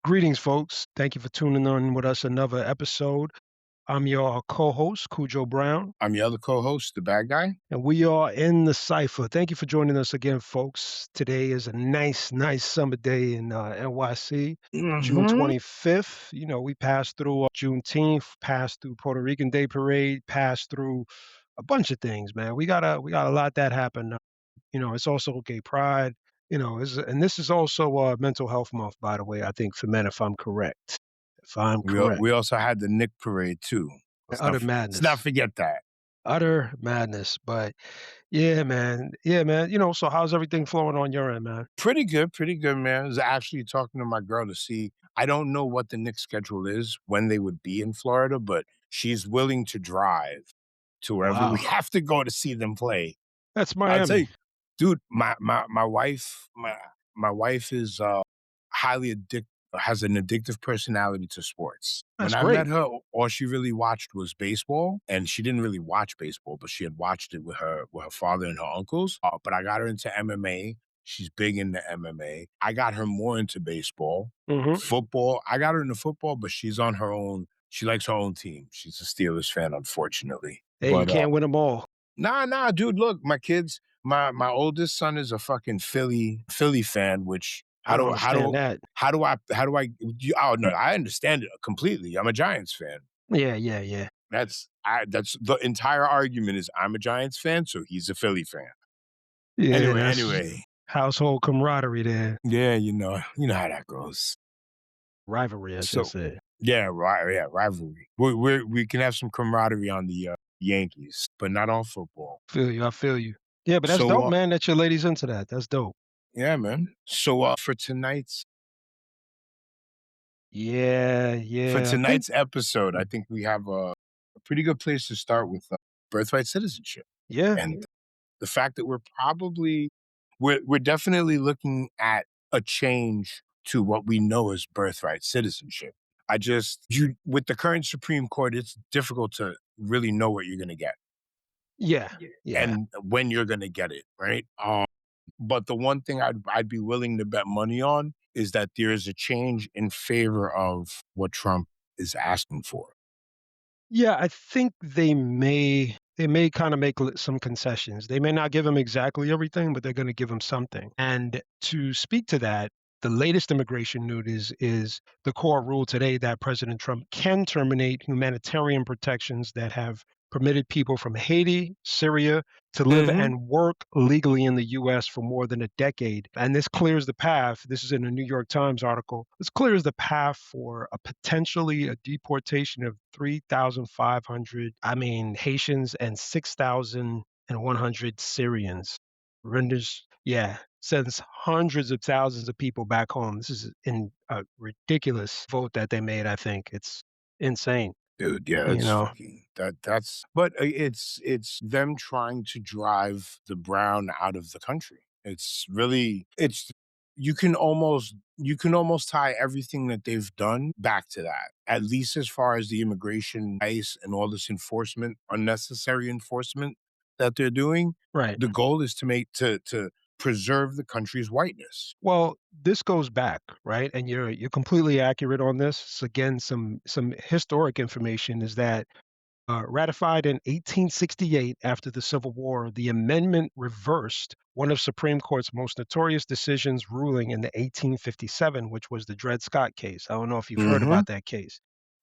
Greetings, folks. Thank you for tuning in with us another episode. I'm your co-host, Cujo Brown, I'm your other co-host, the bad guy. and we are in the cipher. Thank you for joining us again, folks. Today is a nice summer day in NYC, June Mm-hmm. 25th. We passed through Juneteenth, passed through Puerto Rican Day Parade, passed through a bunch of things, man. We got a lot that happened. It's also Gay Pride. And this is also Mental Health Month, by the way. I think for men, if I'm correct. If I'm correct, We also had the Nick Parade too. utter Let's not madness, forget that. utter madness. But yeah, man. So how's everything flowing on your end, man? Pretty good, man. I was actually talking to my girl to see. I don't know what the Knicks schedule is when they would be in Florida, but she's willing to drive to wherever we Wow, have to go to see them play. that's I'll tell you, Miami. dude, my wife is highly addicted, has an addictive personality to sports. When That's I met great. her, all she really watched was baseball, and she didn't really watch baseball, but she had watched it with her father and her uncles. But I got her into MMA. She's big into MMA. I got her more into baseball, Hmm. football. I got her into football, but she's on her own. She likes her own team. She's a Steelers fan, unfortunately. Hey, you But can't win them all. nah, dude. Look, my kids. My oldest son is a fucking Philly fan. Which I don't understand that. Oh no, I understand it completely. I'm a Giants fan. Yeah. That's the entire argument is I'm a Giants fan, so he's a Philly fan. Yeah, that's Anyway, household camaraderie there, yeah, you know how that goes. rivalry, I should So say. yeah, right, yeah, rivalry. We can have some camaraderie on the Yankees, but not on football. Feel you. I feel you. Yeah, but that's So dope, man. That your ladies into that. That's dope. yeah, man. So for Yeah. I think tonight's episode, I think we have a pretty good place to start with birthright citizenship yeah. and the fact that we're definitely looking at a change to what we know as birthright citizenship. I just you with the current Supreme Court, it's difficult to really know what you're going to get Yeah. Yeah. and when you're going to get it, right? But the one thing I'd be willing to bet money on is that there is a change in favor of what Trump is asking for. Yeah, I think they may kinda make some concessions. They may not give him exactly everything, but they're gonna give him something. And to speak to that, the latest immigration news is the court ruled today that President Trump can terminate humanitarian protections that have permitted people from Haiti, Syria to live Mhm. and work legally in the US for more than a decade. And this clears the path. This is in a New York Times article. This clears the path for a deportation of 3,500, Haitians and 6,100 Syrians. Renders, yeah, sends hundreds of thousands of people back home. This is a ridiculous vote that they made, I think. It's insane, Dude, yeah, you that's know? fucking that's but it's them trying to drive the brown out of the country. It's really it's you can almost tie everything that they've done back to that. At least as far as the immigration ICE and all this enforcement, unnecessary enforcement that they're doing. Right. The goal is to make to preserve the country's whiteness. Well, this goes back, right? And you're completely accurate on this. So again, some historic information is that ratified in 1868 after the Civil War, the amendment reversed one of Supreme Court's most notorious decisions ruling in the 1857, which was the Dred Scott case. I don't know if you've heard Mhm. about that case.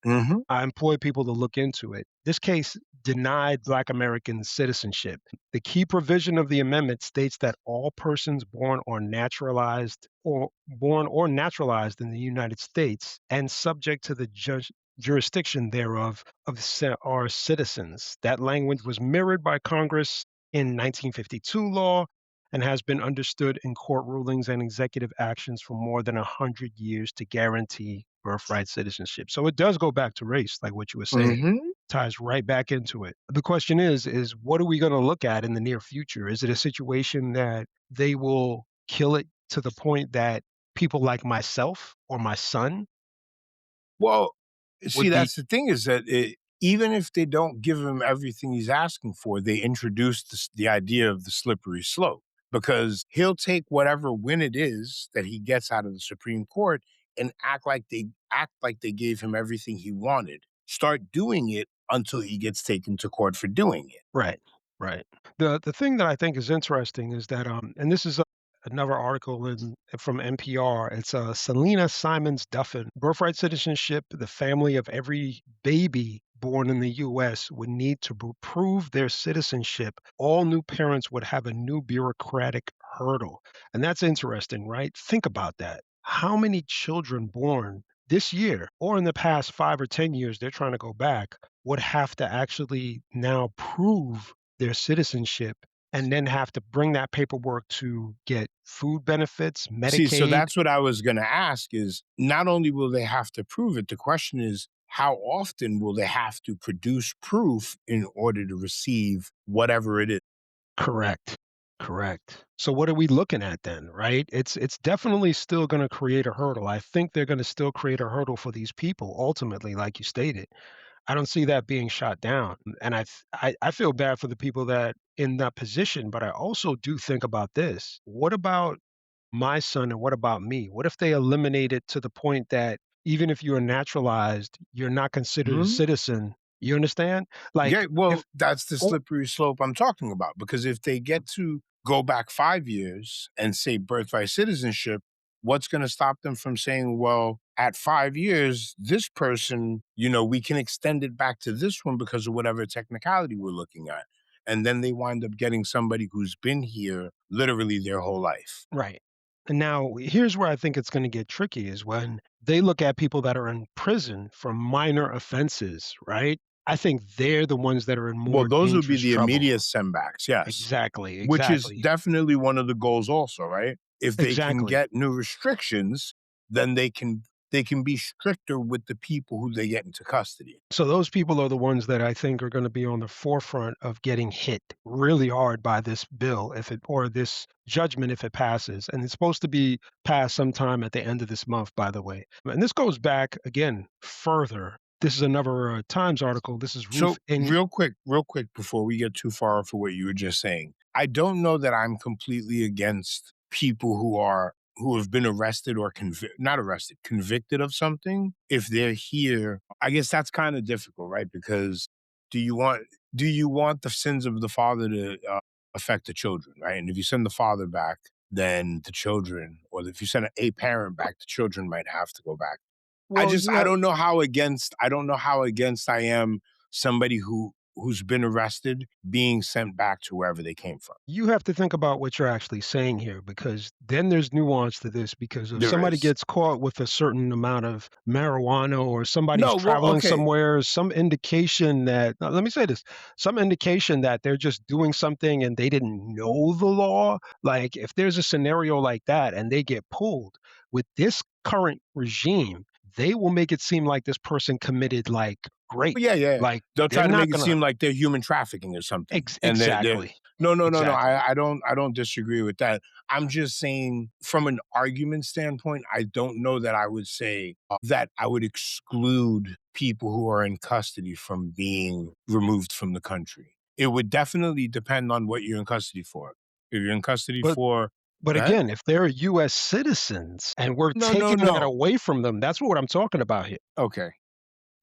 Mhm. I employ people to look into it. This case denied Black Americans citizenship. The key provision of the amendment states that all persons born or naturalized in the United States and subject to the jurisdiction thereof are citizens. That language was mirrored by Congress in 1952 law and has been understood in court rulings and executive actions for more than 100 years to guarantee birthright citizenship. So it does go back to race, like what you were saying. Mhm. Ties right back into it. The question is what are we going to look at in the near future? Is it a situation that they will kill it to the point that people like myself or my son Well, see, would be that's the thing is that even if they don't give him everything he's asking for, they introduce the idea of the slippery slope because he'll take whatever win it is that he gets out of the Supreme Court and act like they gave him everything he wanted. Start doing it until he gets taken to court for doing it. Right, right. The thing that I think is interesting is that, and this is another article from NPR. It's Selena Simons Duffin, Birthright Citizenship. The family of every baby born in the U.S. would need to prove their citizenship. All new parents would have a new bureaucratic hurdle, and that's interesting, right? Think about that. How many children born this year or in the past 5 or 10 years, they're trying to go back, would have to actually now prove their citizenship and then have to bring that paperwork to get food benefits, See, so Medicaid. that's what I was gonna ask is not only will they have to prove it, the question is how often will they have to produce proof in order to receive whatever it is? Correct. Correct. So what are we looking at then, right? It's definitely still going to create a hurdle. I think they're going to still create a hurdle for these people ultimately, like you stated. I don't see that being shot down. And I feel bad for the people that in that position, but I also do think about this. What about my son and what about me? What if they eliminate it to the point that even if you're naturalized, you're not considered a Mhm. citizen? You understand? Yeah, Like well, if that's the oh, slippery slope I'm talking about because if they get to go back 5 years and say birthright citizenship, what's gonna stop them from saying, "Well, at 5 years, this person, we can extend it back to this one because of whatever technicality we're looking at." And then they wind up getting somebody who's been here literally their whole life. right. And now here's where I think it's going to get tricky is when they look at people that are in prison for minor offenses, right? I think they're the ones that are in Well, more those would be dangerous the trouble. immediate sendbacks, yes. Exactly, Which is exactly, definitely one of the goals also, right? If they can exactly. get new restrictions, then they can be stricter with the people who they get into custody. So those people are the ones that I think are going to be on the forefront of getting hit really hard by this bill if it or this judgment if it passes. And it's supposed to be passed sometime at the end of this month, by the way. And this goes back again further. This is another Times article. This is Ruth So in real quick before we get too far for what you were just saying, I don't know that I'm completely against people who have been arrested or not arrested, convicted of something. If they're here, I guess that's kind of difficult, right? Because do you want do you want the sins of the father to affect the children, right? And if you send the father back, then the children, or if you send a parent back, the children might have to go back. well, I don't know how against I am somebody who's been arrested being sent back to wherever they came from. you have to think about what you're actually saying here because then there's nuance to this because if There somebody is. gets caught with a certain amount of marijuana or somebody's No, well, traveling okay. somewhere, some indication that let me say this, some indication that they're just doing something and they didn't know the law, like if there's a scenario like that and they get pulled with this current regime, they will make it seem like this person committed like rape. Yeah, yeah. Like They'll they're try to not make it gonna seem like they're human trafficking or something. And they're exactly. no, no, no, no. Exactly. I don't disagree with that. I'm just saying from an argument standpoint, I don't know that I would say that I would exclude people who are in custody from being removed from the country. It would definitely depend on what you're in custody for. If you're in custody But for But Go ahead. again, if they're US citizens and we're No, no, taking that no. away from them, that's what I'm talking about here. Okay.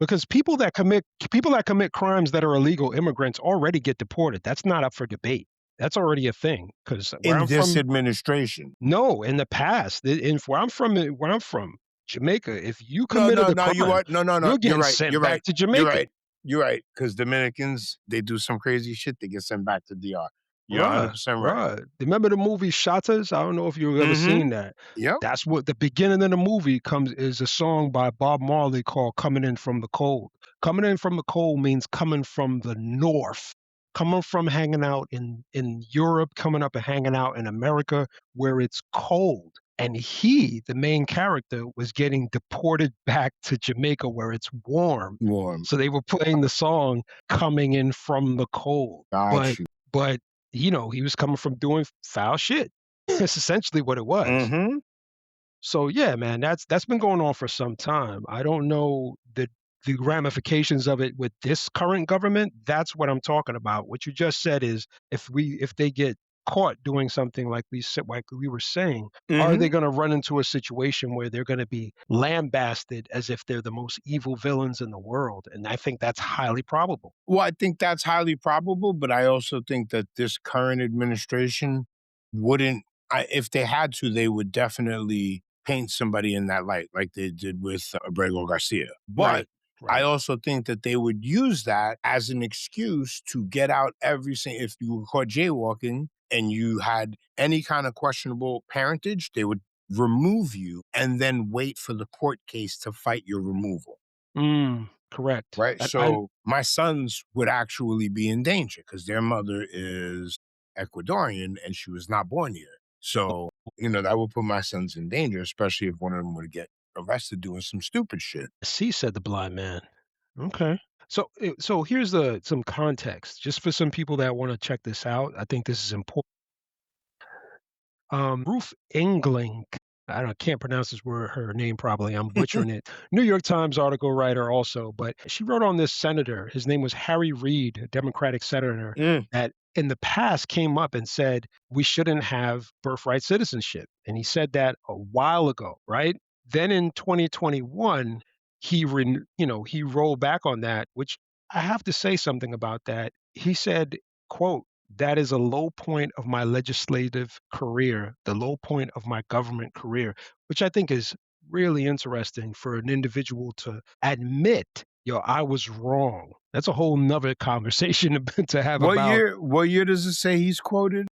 Because people that commit crimes that are illegal immigrants already get deported. That's not up for debate. That's already a thing. Because where In I'm this from, administration. no, in the past, in where I'm from, Jamaica, if you No, committed no, a no, you crime, what? No, no, no. you're You're getting right. sent You're back right. to You're Jamaica. right. You're right. Because Dominicans, they do some crazy shit. They get sent back to DR. You're Bruh, 100% right. bruh. Remember the movie Shotters? I don't know if you've ever Mm-hmm. seen that. Yep. That's what the beginning of the movie comes is a song by Bob Marley called Coming In From the Cold. Coming in from the cold means coming from the north, coming from hanging out in Europe, coming up and hanging out in America where it's cold. And he, the main character, was getting deported back to Jamaica where it's warm. Warm. So they were playing the song Coming In From the Cold. Got But you. but he was coming from doing foul shit. It's essentially what it was. Mm-hmm. So yeah, man, that's been going on for some time. I don't know the ramifications of it with this current government. That's what I'm talking about. What you just said is if they get caught doing something like we said, like we were saying, are they Mhm. going to run into a situation where they're going to be lambasted as if they're the most evil villains in the world? And I think that's highly probable. Well, I think that's highly probable, but I also think that this current administration wouldn't if they had to, they would definitely paint somebody in that light like they did with Abrego Garcia. But Right. I Right. also think that they would use that as an excuse to get out every single if you were caught jaywalking and you had any kind of questionable parentage, they would remove you and then wait for the court case to fight your removal. Correct. Right? I So my sons would actually be in danger because their mother is Ecuadorian and she was not born here. So, that would put my sons in danger, especially if one of them were to get arrested doing some stupid shit. see, said the blind man. Okay. So here's some context, just for some people that want to check this out. I think this is important. Ruth Engling, can't pronounce her name probably. I'm butchering it. New York Times article writer also, but she wrote on this senator. His name was Harry Reid, a Democratic senator Mm, that in the past came up and said we shouldn't have birthright citizenship, and he said that a while ago, right? Then in 2021, he rolled back on that, which I have to say something about that. He said, "quote That is a low point of my legislative career, the low point of my government career," which I think is really interesting for an individual to admit, yo, I was wrong. That's a whole nother conversation to have about what year does it say he's quoted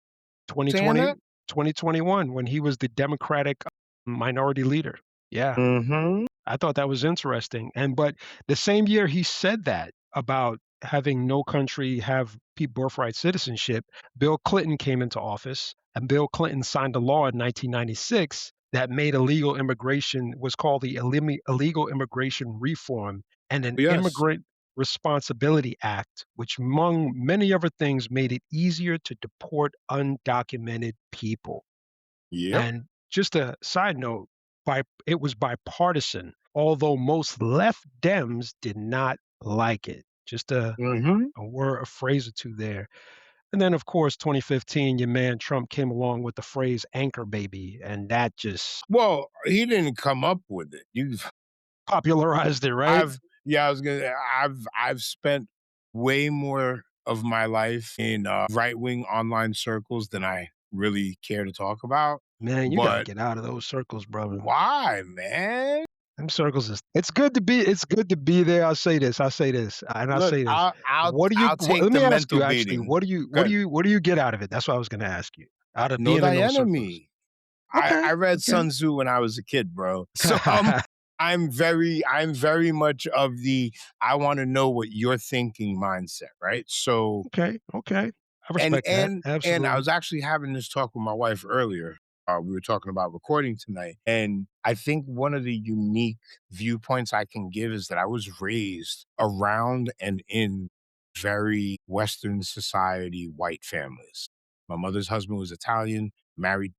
saying 2020, that? 2021 when he was the Democratic minority leader. Yeah. Mhm. I thought that was interesting. But the same year he said that about having no country have birthright citizenship, Bill Clinton came into office, and Bill Clinton signed a law in 1996 that made illegal immigration was called the Illegal Immigration Reform and an Yes. Immigrant Responsibility Act, which among many other things made it easier to deport undocumented people. Yep. And just a side note, it was bipartisan, although most left Dems did not like it. Just Mhm. a phrase or two there. And then, of course, 2015, your man Trump came along with the phrase anchor baby, and that just Well, he didn't come up with it. You popularized it, right? I've yeah, I was gonna I've spent way more of my life in, right-wing online circles than I really care to talk about, Man, you got to but get out of those circles, brother. why, man? Them circles is it's good to be there. I'll say this, and I'll Look, say this. I'll Let take the me ask mental you actually, beating. what do 'Cause you get out of it? That's what I was gonna ask you. Out of know being in thy those circles. enemy. Okay, I read okay. Sun Tzu when I was a kid, bro. So, I'm very much of the, "I wanna know what you're thinking" mindset, right? So Okay, okay. I And respect that. and I Absolutely. was actually having this talk with my wife earlier. We were talking about recording tonight, and I think one of the unique viewpoints I can give is that I was raised around and in very Western society white families. My mother's husband was Italian, married.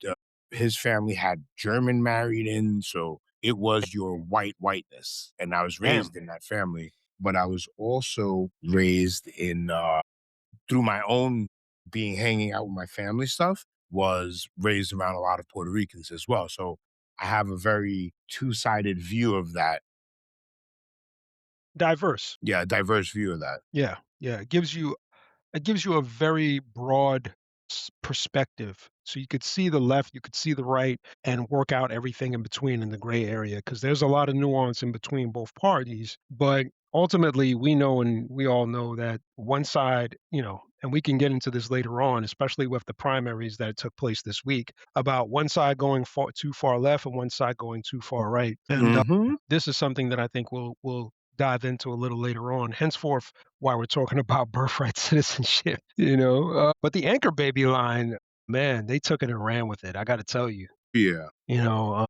His family had German married in, so it was your whiteness, and I was Damn. raised in that family. But I was also raised in through my own being hanging out with my family stuff, was raised around a lot of Puerto Ricans as well. So I have a very two-sided view of that. Diverse. Yeah, diverse view of that. Yeah, yeah. It gives you a very broad perspective. So you could see the left, you could see the right, and work out everything in between in the gray area because there's a lot of nuance in between both parties. But ultimately, we know and we all know that one side, and we can get into this later on, especially with the primaries that took place this week, about one side going too far left and one side going too far right. And Mhm. this is something that I think we'll dive into a little later on. Henceforth, why we're talking about birthright citizenship, But the anchor baby line, man, they took it and ran with it. I got to tell you, Yeah.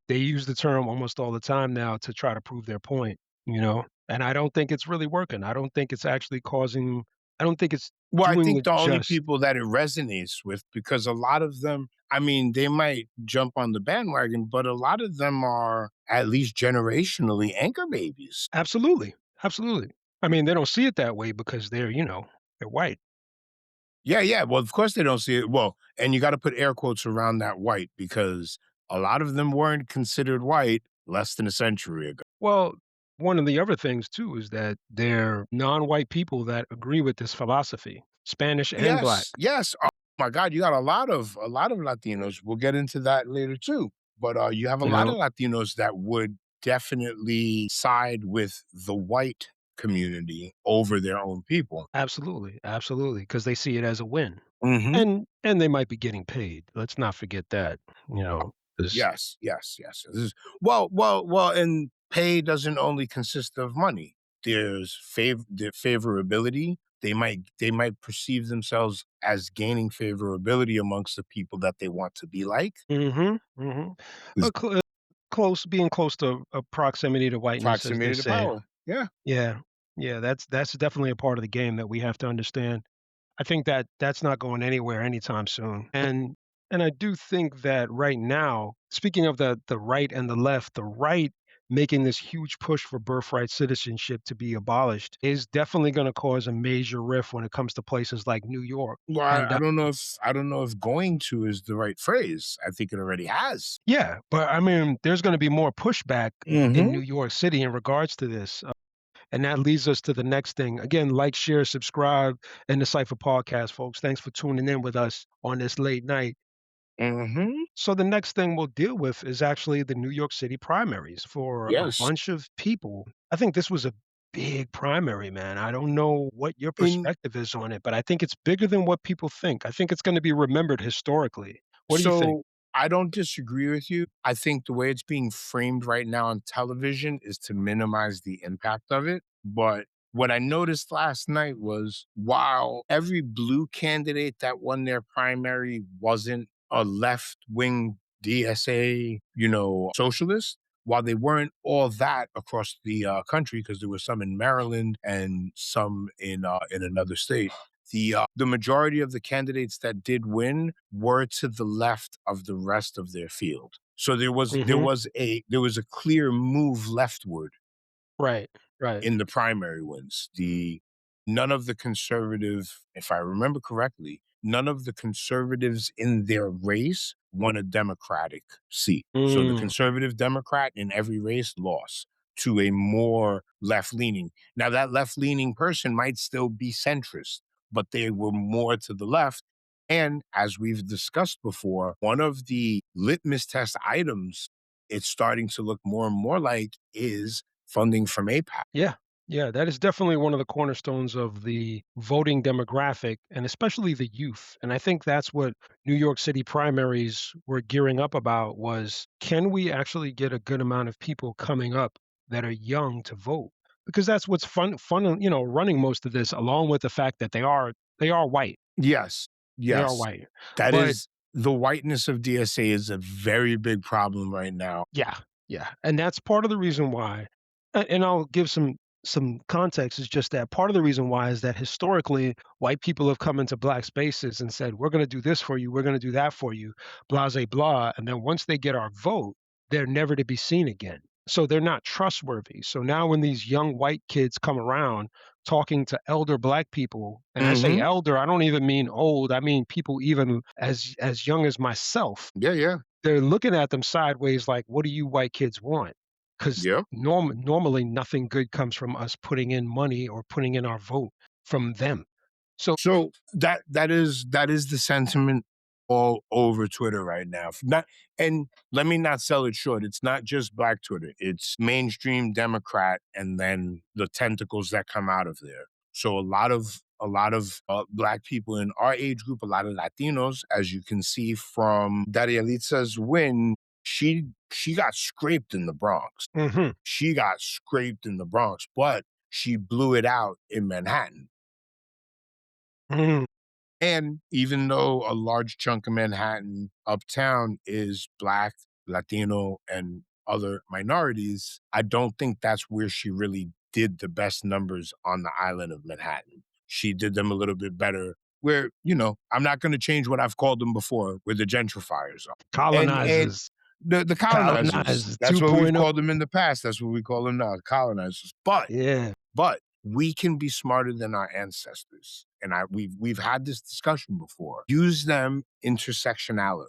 they use the term almost all the time now to try to prove their point, and I don't think it's really working. I don't think it's actually causing, I don't think it's Well, I doing think it the only just. people that it resonates with, because a lot of them, I mean, they might jump on the bandwagon, but a lot of them are at least generationally anchor babies. Absolutely. Absolutely. I mean, they don't see it that way because they're white. Yeah, yeah. Well, of course they don't see it. Well, and you got to put air quotes around that white because a lot of them weren't considered white less than a century ago. Well, one of the other things too is that they're non-white people that agree with this philosophy, Spanish and black, Yes, yes. Oh my God, you got a lot of Latinos. We'll get into that later too. But you have a you lot know? of Latinos that would definitely side with the white community over their own people. Absolutely, absolutely, because they see it as a win. Hmm. And they might be getting paid. Let's not forget that, 'cause Yes, yes, yes. This is, well, and pay doesn't only consist of money. There's the favorability. They might perceive themselves as gaining favorability amongst the people that they want to be like. mhm, mhm. Is Close being close to a proximity to whiteness, as they proximity to say. power. Yeah. Yeah. Yeah, that's definitely a part of the game that we have to understand. I think that that's not going anywhere anytime soon. And I do think that right now, speaking of the right and the right making this huge push for birthright citizenship to be abolished is definitely going to cause a major rift when it comes to places like New York. Well, And I don't know if going to is the right phrase. I think it already has. yeah, but I mean, there's going to be more pushback in New Hmm. York City in regards to this. And that leads us to the next thing. Again, like, share, subscribe, and the Cypher Podcast, folks. Thanks for tuning in with us on this late night. Hmm. So the next thing we'll deal with is actually the New York City primaries for a Yes. bunch of people. I think this was a big primary, man. I don't know what your In perspective is on it, but I think it's bigger than what people think. I think it's going to be remembered historically. What do you think? So I don't disagree with you. I think the way it's being framed right now on television is to minimize the impact of it. But what I noticed last night was while every blue candidate that won their primary wasn't a left wing DSA, socialist, while they weren't all that across the country, because there were some in Maryland and some in another state, the majority of the candidates that did win were to the left of the rest of their field. So there was there Hmm. was a there was a clear move leftward Right, right. in the primary ones. The None of the conservative, if I remember correctly, none of the conservatives in their race won a Democratic seat. So the Mm, conservative Democrat in every race lost to a more left leaning. Now, that left leaning person might still be centrist, but they were more to the left. And as we've discussed before, one of the litmus test items it's starting to look more and more like is funding from AIPAC. yeah, yeah, that is definitely one of the cornerstones of the voting demographic, and especially the youth. And I think that's what New York City primaries were gearing up about was, can we actually get a good amount of people coming up that are young to vote? Because that's what's fun, running most of this, along with the fact that they are white. Yes, They are yes. white. That But is the whiteness of DSA is a very big problem right now. yeah, yeah, and that's part of the reason why, and I'll give some context, is just that part of the reason why is that historically, white people have come into black spaces and said, "We're gonna do this for you, we're gonna do that for you, blase blah," and then once they get our vote, they're never to be seen again. So they're not trustworthy. So now when these young white kids come around talking to elder black people, and I say Mhm. elder, I don't even mean old, I mean people even as young as myself, Yeah, yeah. they're looking at them sideways like, "What do you white kids want?" 'Cause Yep. normally nothing good comes from us putting in money or putting in our vote from them. So So that is the sentiment all over Twitter right now. Not and let me not sell it short. It's not just Black Twitter. It's mainstream Democrat and then the tentacles that come out of there. So a lot of Black people in our age group, a lot of Latinos, as you can see from Darialitza's win, she got scraped in the Bronx. mhm, She got scraped in the Bronx, but she blew it out in Manhattan. mhm, And even though a large chunk of Manhattan uptown is Black, Latino, and other minorities, I don't think that's where she really did the best numbers on the island of Manhattan. She did them a little bit better where, I'm not going to change what I've called them before, where the gentrifiers are. And colonizers, the colonizers, colonizers that's what we've 2.0. called them in the past. That's what we call them now, colonizers. But Yeah, but we can be smarter than our ancestors. and we've had this discussion before. Use them intersectionally.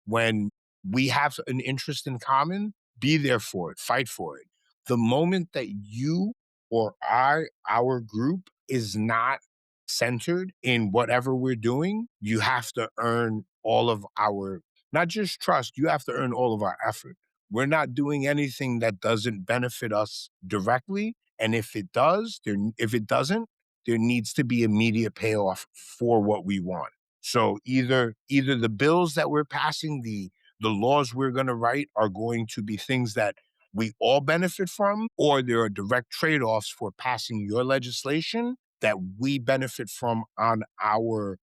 When we have an interest in common, be there for it, fight for it. The moment that you or our group is not centered in whatever we're doing, you have to earn all of our, not just trust, you have to earn all of our effort. We're not doing anything that doesn't benefit us directly. And if it doesn't, there needs to be immediate payoff for what we want. So either the bills that we're passing, the laws we're going to write are going to be things that we all benefit from, or there are direct trade-offs for passing your legislation that we benefit from on our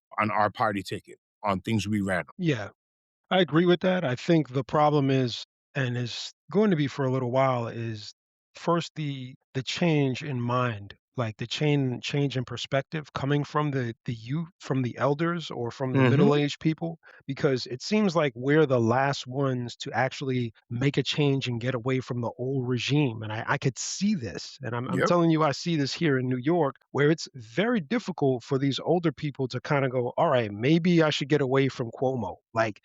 party ticket, on things we ran on. Yeah. I agree with that. I think the problem is, and is going to be for a little while, is first the change in mind, like the change in perspective coming from the youth, from the elders, or from the Mhm. middle-aged people, because it seems like we're the last ones to actually make a change and get away from the old regime. And I could see this, and I'm Yep. telling you, I see this here in New York, where it's very difficult for these older people to kind of go, all right, maybe I should get away from Cuomo. Like,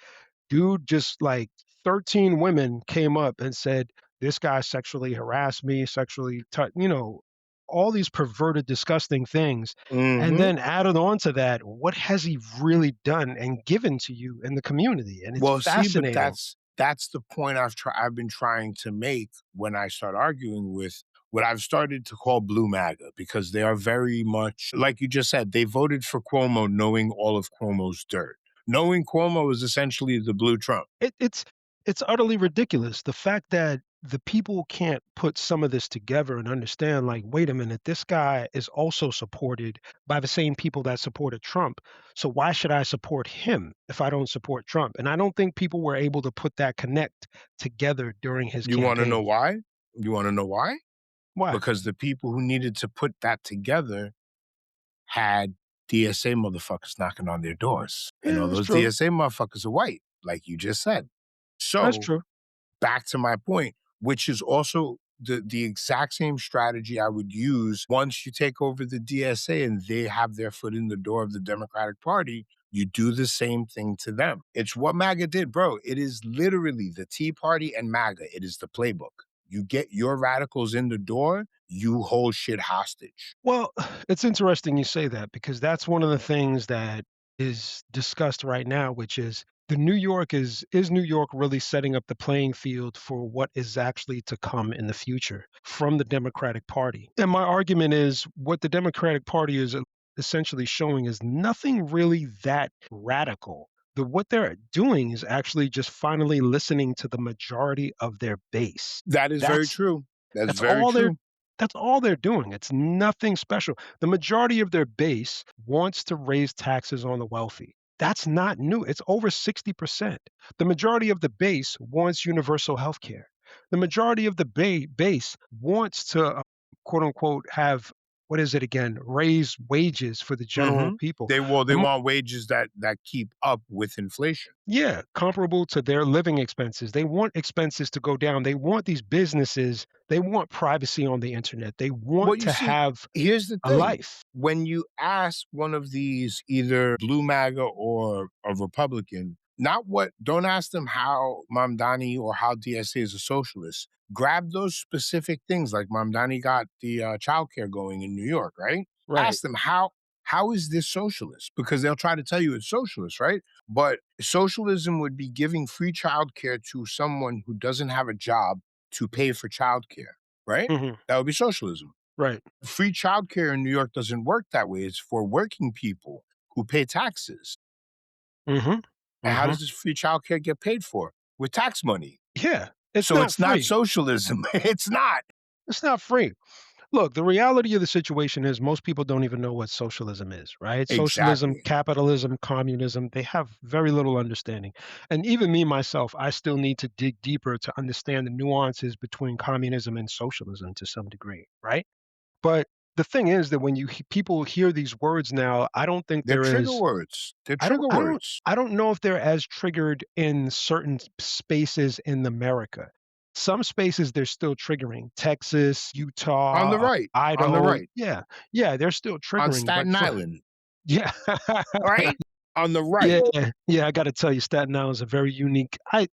dude, just like 13 women came up and said, "This guy sexually harassed me, sexually tou," all these perverted, disgusting things. And Mhm. then added on to that, what has he really done and given to you in the community? And it's Well, see, but fascinating. that's the point I've been trying to make when I start arguing with what I've started to call blue MAGA, because they are very much like you just said, they voted for Cuomo knowing all of Cuomo's dirt. Knowing Cuomo is essentially the blue Trump. It's utterly ridiculous. The fact that the people can't put some of this together and understand, like, wait a minute, this guy is also supported by the same people that supported Trump. So why should I support him if I don't support Trump? And I don't think people were able to put that connect together during his You wanna know campaign. why? You wanna know why? Why? Because the people who needed to put that together had DSA motherfuckers knocking on their doors, and Yeah, all that's those true. DSA motherfuckers are white, like you just said. That's So, true. back to my point, which is also the exact same strategy I would use once you take over the DSA and they have their foot in the door of the Democratic Party. You do the same thing to them. It's what MAGA did, bro. It is literally the Tea Party and MAGA. It is the playbook. You get your radicals in the door, you hold shit hostage. Well, it's interesting you say that because that's one of the things that is discussed right now, which is the New York is New York really setting up the playing field for what is actually to come in the future from the Democratic Party? And my argument is what the Democratic Party is essentially showing is nothing really that radical. What they're doing is actually just finally listening to the majority of their base. That is very That's true. That's that's very all they're true. that's all they're doing. It's nothing special. The majority of their base wants to raise taxes on the wealthy. That's not new. It's over 60%. The majority of the base wants universal health care. The majority of the base wants to, quote unquote, have, what is it again, raise wages for the general Mhm. people. They The want wages that keep up with inflation. Yeah, comparable to their living expenses. They want expenses to go down. They want these businesses, they want privacy on the internet. They Well, want you to see, have here's the a thing. life. When you ask one of these either blue MAGA or a Republican, not what don't ask them how Mamdani or how DSA is a socialist. Grab those specific things like Mamdani got the childcare going in New York, right? Right. Ask them how is this socialist? Because they'll try to tell you it's socialist, right? But socialism would be giving free childcare to someone who doesn't have a job to pay for childcare, right? Mhm. That would be socialism. Right. Free childcare in New York doesn't work that way. It's for working people who pay taxes. Mhm. And how Mhm. does this free childcare get paid for? With tax money. Yeah, it's So not it's not free. socialism. It's not. It's not free. Look, the reality of the situation is most people don't even know what socialism is, right? Socialism, Exactly. capitalism, communism, they have very little understanding. And even me myself, I still need to dig deeper to understand the nuances between communism and socialism to some degree, right? But the thing is that when people hear these words now, I don't think They're there trigger is words. They're I don't trigger I don't words. I don't know if they're as triggered in certain spaces in America. Some spaces they're still triggering. Texas, On the Utah, right, on the Idaho. right, Yeah. Yeah, they're still on triggering, but Staten for Island, yeah. right? On the right. Yeah, yeah, I gotta tell you, Staten Island is a very unique I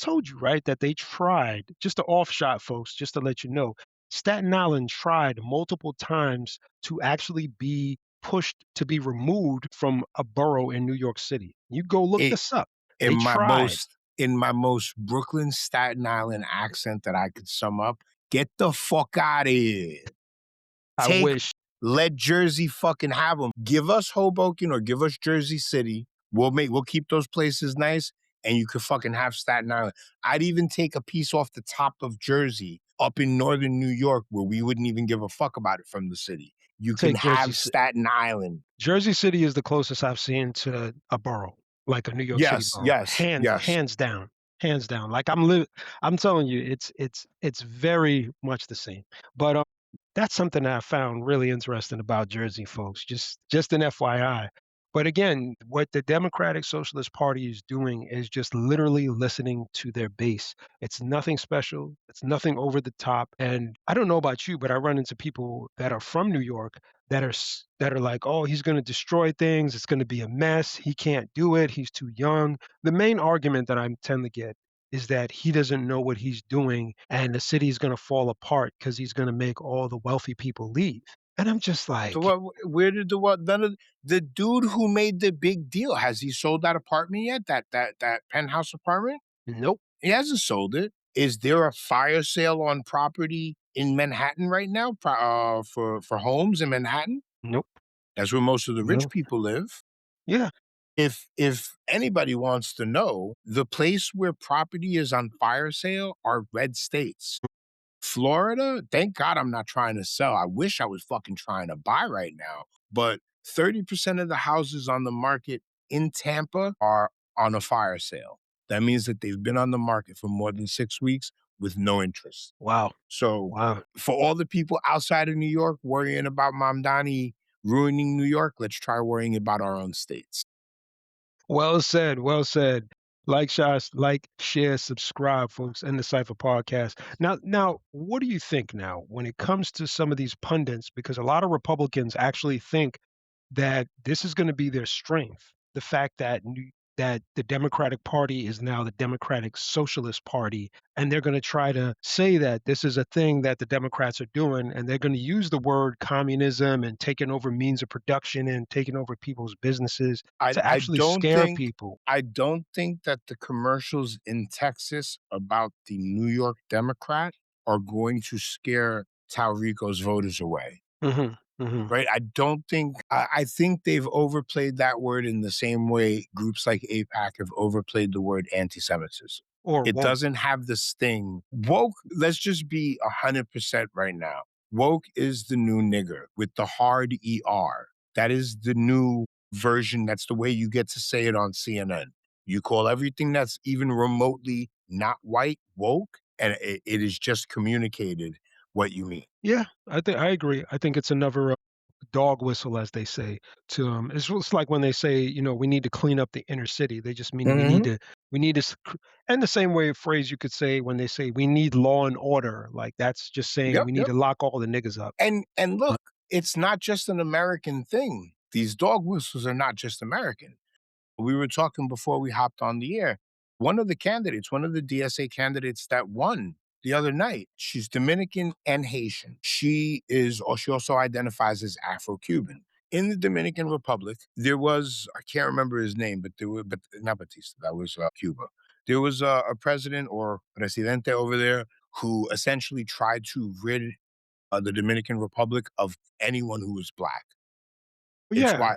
told you, right, that they tried just to offshot folks, just to let you know, Staten Island tried multiple times to actually be pushed to be removed from a borough in New York City. You go look It this up. in They my tried. most in my most Brooklyn, Staten Island accent that I could sum up, "Get the fuck out of here. I Take wish. Let Jersey fucking have them. Give us Hoboken or give us Jersey City. We'll keep those places nice, and you could fucking have Staten Island. I'd even take a piece off the top of Jersey up in northern New York where we wouldn't even give a fuck about it from the city. You can Take have Staten Island. Jersey City is the closest I've seen to a borough, like a New York City Yes, borough, yes, yes. hands down. Like I'm telling you, it's very much the same. But that's something that I found really interesting about Jersey folks. Just an FYI. But again, what the Democratic Socialist Party is doing is just literally listening to their base. It's nothing special. It's nothing over the top. And I don't know about you, but I run into people that are from New York that are like, "Oh, he's going to destroy things. It's going to be a mess. He can't do it. He's too young." The main argument that I tend to get is that he doesn't know what he's doing and the city's going to fall apart because he's going to make all the wealthy people leave. And I'm just So like, what? Where did the what? None of the dude who made the big deal has he sold that apartment yet? That penthouse apartment? nope, He hasn't sold it. Is there a fire sale on property in Manhattan right now for homes in Manhattan? nope, That's where most of the rich no. people live. Yeah. If anybody wants to know, the place where property is on fire sale are red states. Florida, thank God I'm not trying to sell. I wish I was fucking trying to buy right now. But 30% of the houses on the market in Tampa are on a fire sale. That means that they've been on the market for more than 6 weeks with no interest. Wow. So, Wow. for all the people outside of New York worrying about Mamdani ruining New York, let's try worrying about our own states. Well said. Well said. Like, share, subscribe, folks, and the Cypher Podcast. Now, what do you think now when it comes to some of these pundits? Because a lot of Republicans actually think that this is going to be their strength. The fact that the Democratic Party is now the Democratic Socialist Party, and they're going to try to say that this is a thing that the Democrats are doing, and they're going to use the word communism and taking over means of production and taking over people's businesses I to I actually don't scare think people. I don't think that the commercials in Texas about the New York Democrat are going to scare Talrico's voters away, Mhm, mhm. right? I think they've overplayed that word in the same way groups like AIPAC have overplayed the word anti-Semitism. Or It woke. doesn't have the sting. Woke, let's just be 100% right now. Woke is the new nigger with the hard ER. That is the new version. That's the way you get to say it on CNN. You call everything that's even remotely not white woke, and it is just communicated what you mean. Yeah, I agree. I think it's another dog whistle, as they say. To it's just like when they say, we need to clean up the inner city. They just mean Mhm. we need to, and the same way phrase you could say when they say we need law and order. Like that's just saying Yep, we need yep. to lock all the niggas up. And Uh, look, it's not just an American thing. These dog whistles are not just American. We were talking before we hopped on the air. One of the DSA candidates that won the other night, she's Dominican and Haitian. Or she also identifies as Afro-Cuban. In the Dominican Republic, there was, I can't remember his name, but not Batista, that was Cuba. There was a president or presidente over there who essentially tried to rid the Dominican Republic of anyone who was black. It's yeah.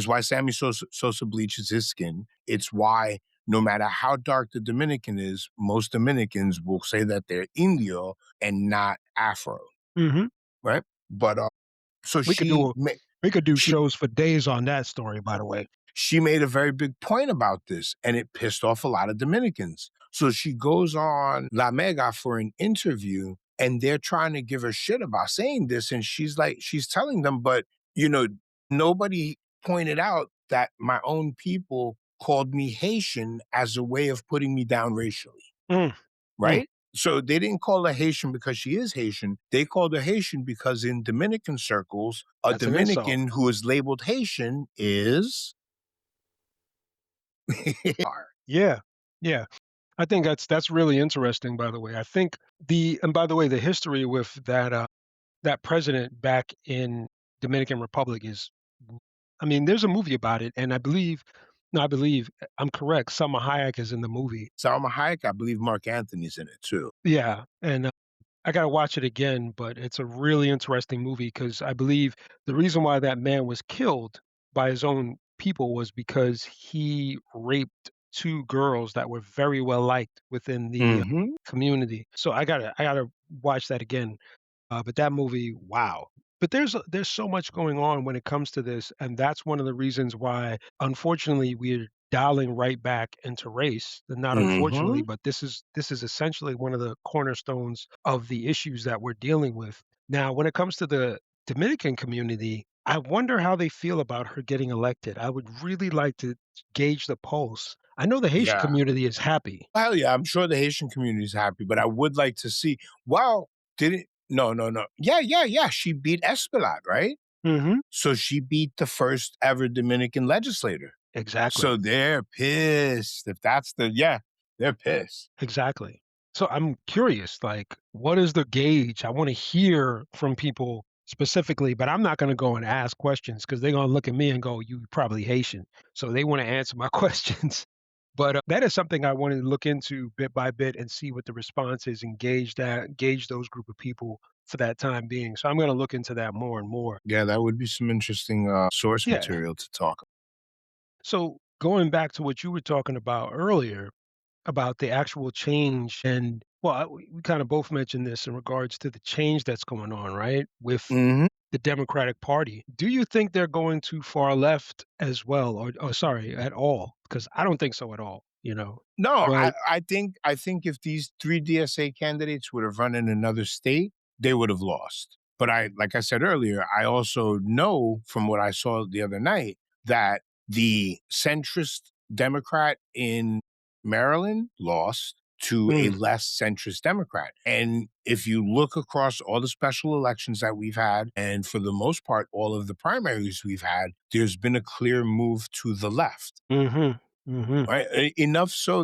why Sammy Sosa bleaches his skin. It's why no matter how dark the Dominican is, most Dominicans will say that they're Indio and not Afro, hmm right? But so We could do we could do she shows for days on that story. By the way. she made a very big point about this, and it pissed off a lot of Dominicans. So she goes on La Mega for an interview, and they're trying to give her shit about saying this. And she's telling them, but you know, nobody pointed out that my own people called me Haitian as a way of putting me down racially, Mm, mm, right? So they didn't call her Haitian because she is Haitian. They called her Haitian because in Dominican circles, a That's an insult. Dominican who is labeled Haitian is Yeah. Yeah. I think that's really interesting, by the way. I think and by the way, the history with that president back in Dominican Republic is I mean, there's a movie about it, and I believe no, I believe I'm correct, Salma Hayek is in the movie. Salma Hayek. I believe Mark Anthony's in it too. Yeah, and I gotta watch it again, but it's a really interesting movie because I believe the reason why that man was killed by his own people was because he raped 2 girls that were very well liked within the, Hmm. community. So I gotta watch that again. But that movie, wow. But there's so much going on when it comes to this, and that's one of the reasons why, unfortunately, we're dialing right back into race. And not unfortunately, Hmm. but this is essentially one of the cornerstones of the issues that we're dealing with. Now, when it comes to the Dominican community, I wonder how they feel about her getting elected. I would really like to gauge the pulse. I know the Haitian Yeah. community is happy. Hell yeah, I'm sure the Haitian community is happy, but I would like to see. Wow, did it? No, no, no. Yeah, yeah, yeah. She beat Espelot, right? Mhm. So she beat the first ever Dominican legislator. Exactly. So they're pissed. If that's the yeah, they're pissed. Exactly. So I'm curious, like, what is the gauge? I want to hear from people specifically, but I'm not going to go and ask questions because they're going to look at me and go, "You probably Haitian." So they want to answer my questions. But that is something I wanted to look into bit by bit and see what the response is, and gauge those group of people for that time being. So I'm going to look into that more and more. Yeah, that would be some interesting source Yeah. material to talk. So going back to what you were talking about earlier, about the actual change and well, we kind of both mentioned this in regards to the change that's going on, right? With Mhm. the Democratic Party. Do you think they're going too far left as well, or sorry, at all? Because I don't think so at all, you know. No, But I think if these 3 DSA candidates would have run in another state, they would have lost. But I like I said earlier, I also know from what I saw the other night that the centrist Democrat in Maryland lost to a mm, less centrist Democrat. And if you look across all the special elections that we've had, and for the most part, all of the primaries we've had, there's been a clear move to the left. mhm, mhm. Right? Enough so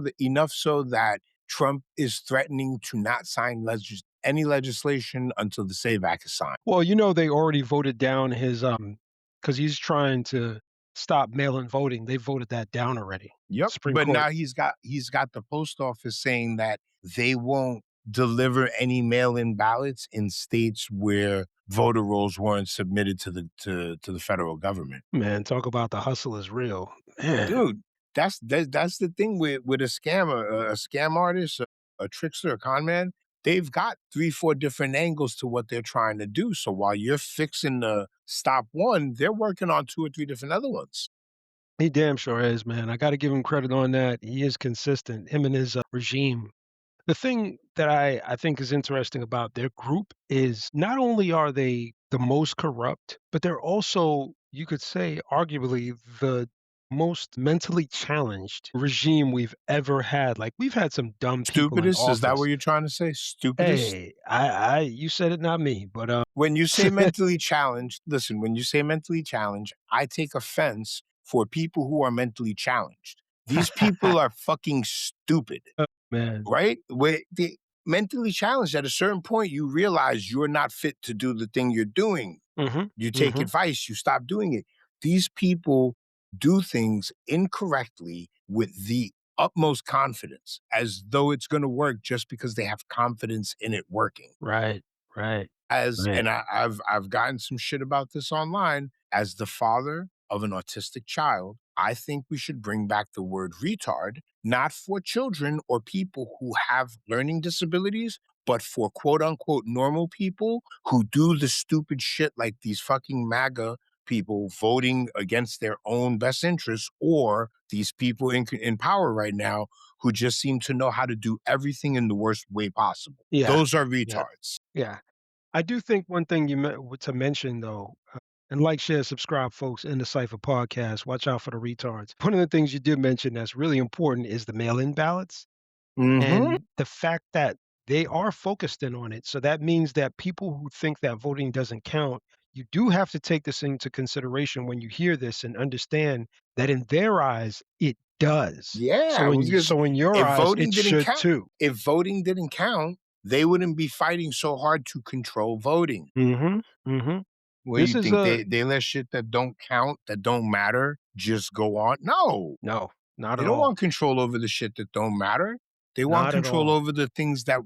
that Trump is threatening to not sign any legislation until the SAVE Act is signed. Well, you know, they already voted down his because he's trying to stop mail-in voting. They voted that down already. Yep. Supreme But Court. now he's got the post office saying that they won't deliver any mail-in ballots in states where voter rolls weren't submitted to the federal government. Man, talk about the hustle is real. Man. Dude, that's the thing with a scammer, a scam artist, a trickster, a con man. They've got 3, 4 different angles to what they're trying to do. So while you're fixing the stop one, they're working on 2 or 3 different other ones. He damn sure is, man. I gotta give him credit on that. He is consistent, him and his, regime. The thing that I think is interesting about their group is not only are they the most corrupt, but they're also, you could say, arguably the most mentally challenged regime we've ever had. Like, we've had some dumb people in Stupidest, is that what office. you're trying to say? Stupidest? Hey, I you said it, not me, but, When you say mentally challenged, listen, when you say mentally challenged, I take offense for people who are mentally challenged. These people are fucking stupid. oh, man. Right? Where they mentally challenged at a certain point, you realize you're not fit to do the thing you're doing. Mhm, You take mhm. advice, you stop doing it. These people do things incorrectly with the utmost confidence, as though it's going to work just because they have confidence in it working. Right, right, As right. and I've gotten some shit about this online. As the father of an autistic child, I think we should bring back the word retard, not for children or people who have learning disabilities, but for quote unquote normal people who do the stupid shit like these fucking MAGA people voting against their own best interests, or these people in power right now who just seem to know how to do everything in the worst way possible. Yeah, Those are yeah, retards. yeah. I do think one thing to mention though, and like, share, subscribe, folks, in the Cipher podcast. Watch out for the retards. One of the things you did mention that's really important is the mail-in ballots Mhm. and the fact that they are focused in on it. So that means that people who think that voting doesn't count, you do have to take this into consideration when you hear this and understand that in their eyes, it does. Yeah, I was gonna say, So in your if eyes, it voting didn't should count too. if voting didn't count, they wouldn't be fighting so hard to control voting. Mhm, mhm. What do This you is think? a They let shit that don't count, that don't matter, just go on? No. no, not They at don't all. want control over the shit that don't matter. They want Not at control all. over the things that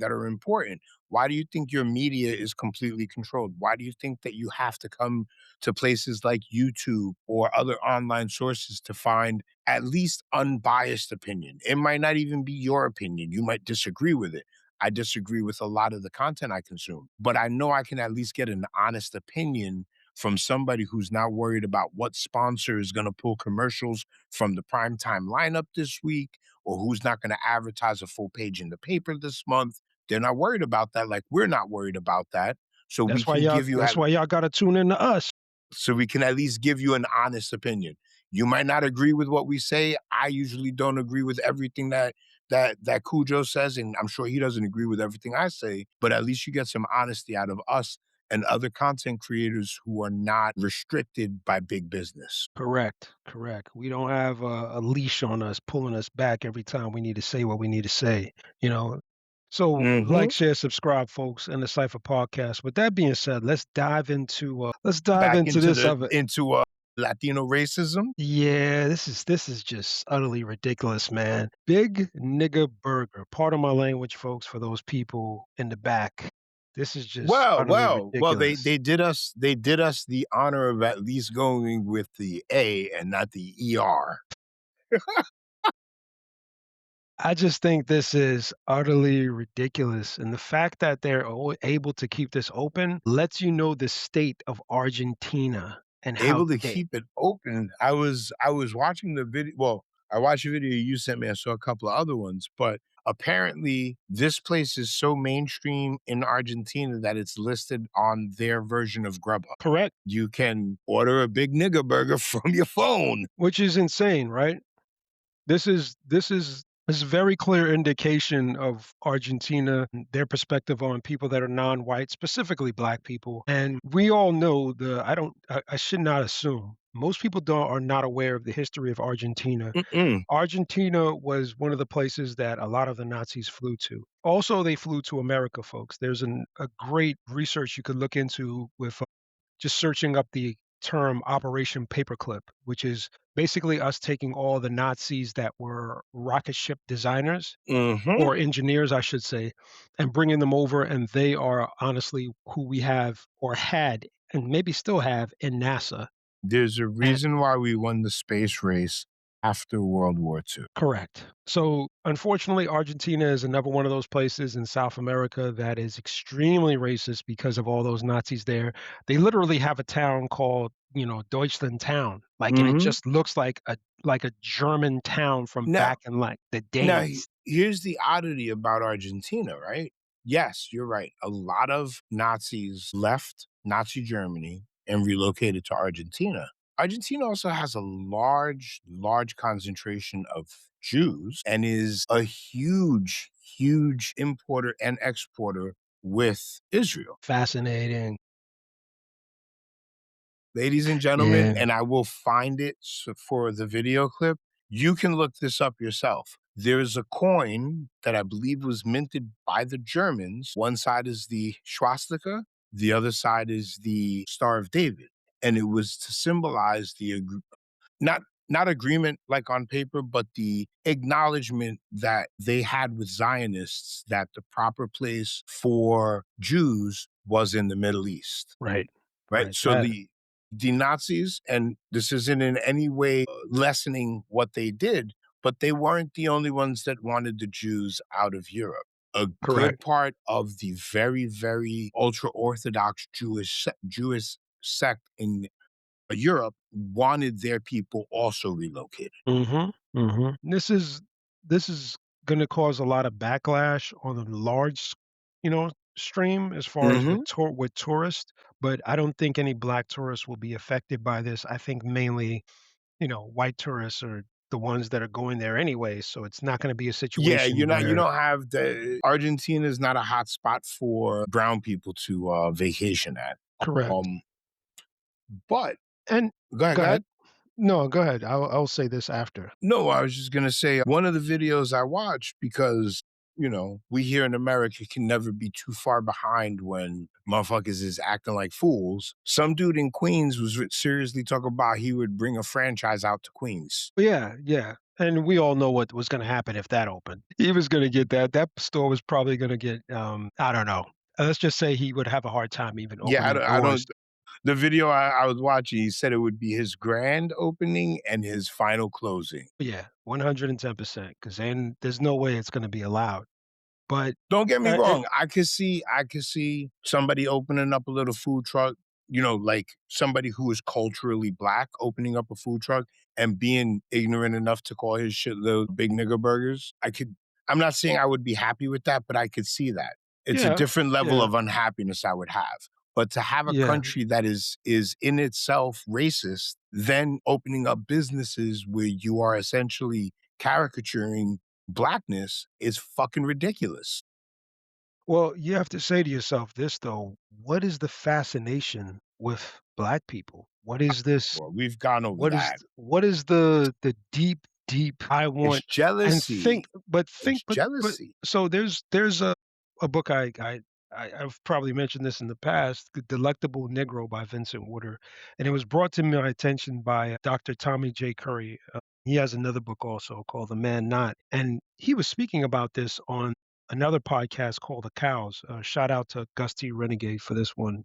are important. Why do you think your media is completely controlled? Why do you think that you have to come to places like YouTube or other online sources to find at least unbiased opinion? It might not even be your opinion. You might disagree with it. I disagree with a lot of the content I consume, but I know I can at least get an honest opinion from somebody who's not worried about what sponsor is going to pull commercials from the primetime lineup this week, or who's not going to advertise a full page in the paper this month. They're not worried about that. Like we're not worried about that. So we can give you That's why y'all gotta tune in to us. so we can at least give you an honest opinion. You might not agree with what we say. I usually don't agree with everything that Cujo says, and I'm sure he doesn't agree with everything I say, but at least you get some honesty out of us and other content creators who are not restricted by big business. Correct, correct. We don't have a leash on us, pulling us back every time we need to say what we need to say, you know? So, like, Mhm. share, subscribe, folks, in the Cypher Podcast. With that being said, let's dive Back into into this the other. Latino racism. Yeah, this is just utterly ridiculous, man. Big nigga burger. Pardon my language, folks, for those people in the back. This is just utterly ridiculous. They did us the honor of at least going with the A and not the ER. I just think this is utterly ridiculous, and the fact that they're able to keep this open lets you know the state of Argentina and how Able to they. keep it open. I was watching the video. Well, I watched a video you sent me. I saw a couple of other ones, but apparently this place is so mainstream in Argentina that it's listed on their version of Grubhub. Correct, You can order a big nigga burger from your phone. which is insane, right? This is very clear indication of Argentina, and their perspective on people that are non-white, specifically black people. And we all know I should not assume. Most people don't are not aware of the history of Argentina. Mm-mm. Argentina was one of the places that a lot of the Nazis flew to. Also, they flew to America, folks. There's a great research you could look into with just searching up the term Operation Paperclip, which is basically us taking all the Nazis that were rocket ship designers Mhm. or engineers, I should say, and bringing them over. And they are honestly who we have or had and maybe still have in NASA. There's a And reason why we won the space race after World War II. correct. So, unfortunately, Argentina is another one of those places in South America that is extremely racist because of all those Nazis there. They literally have a town called, Deutschland Town, like, and it Mhm. just looks like a German town from Now back in like the now days. here's the oddity about Argentina, right? Yes, you're right. A lot of Nazis left Nazi Germany and relocated to Argentina. Argentina also has a large concentration of Jews and is a huge importer and exporter with Israel. Fascinating. Ladies and gentlemen, Yeah. and I will find it for the video clip. You can look this up yourself. There's a coin that I believe was minted by the Germans. One side is the swastika, the other side is the Star of David. And it was to symbolize not not agreement like on paper, but the acknowledgement that they had with Zionists that the proper place for Jews was in the Middle East, Right. right? Right. So That the Nazis, and this isn't in any way lessening what they did, but they weren't the only ones that wanted the Jews out of Europe. A good correct. part of the very ultra Orthodox Jewish sect in Europe wanted their people also relocated. Mhm. Mhm. This is gonna cause a lot of backlash on the large, stream as far as Hmm. with tourists, but I don't think any black tourists will be affected by this. I think mainly, white tourists are the ones that are going there anyway, so it's not gonna be a Yeah, situation you where. don't have the Argentina is not a hot spot for brown people to, vacation at. Correct. Um, but And go go ahead. ahead. No, go ahead. I'll say this after. No, I was just gonna say one of the videos I watched because, we here in America can never be too far behind when motherfuckers is acting like fools. Some dude in Queens was seriously talking about he would bring a franchise out to Queens. Yeah, yeah, and we all know what was gonna happen if that opened. He was gonna get that store was probably gonna get, I don't know. Let's just say he would have a hard time even Yeah, opening I doors. don't the video I was watching, he said it would be his grand opening and his final closing. Yeah, 110%, 'cause then there's no way it's gonna be allowed. But, Don't get me it wrong, I could see somebody opening up a little food truck, like somebody who is culturally black opening up a food truck and being ignorant enough to call his shit little big nigger burgers. I'm not saying I would be happy with that, but I could see that. It's a yeah, different level yeah, of unhappiness I would have. But to have a yeah. country that is in itself racist, then opening up businesses where you are essentially caricaturing blackness is fucking ridiculous. Well, you have to say to yourself this though, what is the fascination with black people? What is this? Well, we've gone over that. What is the deep I It's want and jealousy. think It's but jealousy. so there's a book I've probably mentioned this in the past, The Delectable Negro by Vincent Woodard, and it was brought to my attention by Dr. Tommy J. Curry. He has another book also called The Man Not, and he was speaking about this on another podcast called The Cows. Shout out to Gus T. Renegade for this one.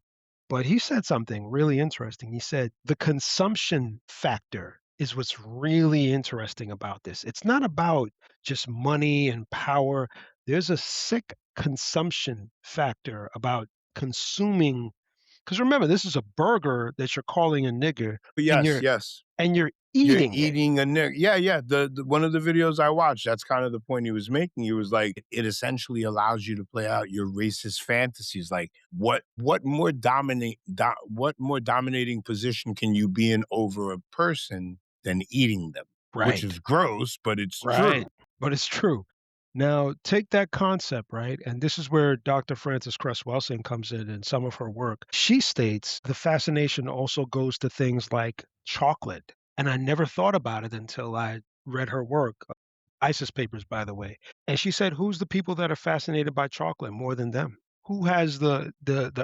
But he said something really interesting. He said the consumption factor is what's really interesting about this. It's not about just money and power. There's a sick consumption factor about consuming. Because remember, this is a burger that you're calling a nigger, But and yes, you're yes. You're eating it. eating a nick. Yeah, yeah. The one of the videos I watched, that's kind of the point he was making. He was like, it essentially allows you to play out your racist fantasies. Like, what more dominating position can you be in over a person than eating them? Which Right. is gross, but it's Right, true. but it's true. Now, take that concept, right? And this is where Dr. Frances Cress Welsing comes in some of her work. She states the fascination also goes to things like chocolate. And I never thought about it until I read her work, ISIS papers, by the way. And she said, who's the people that are fascinated by chocolate more than them? Who has the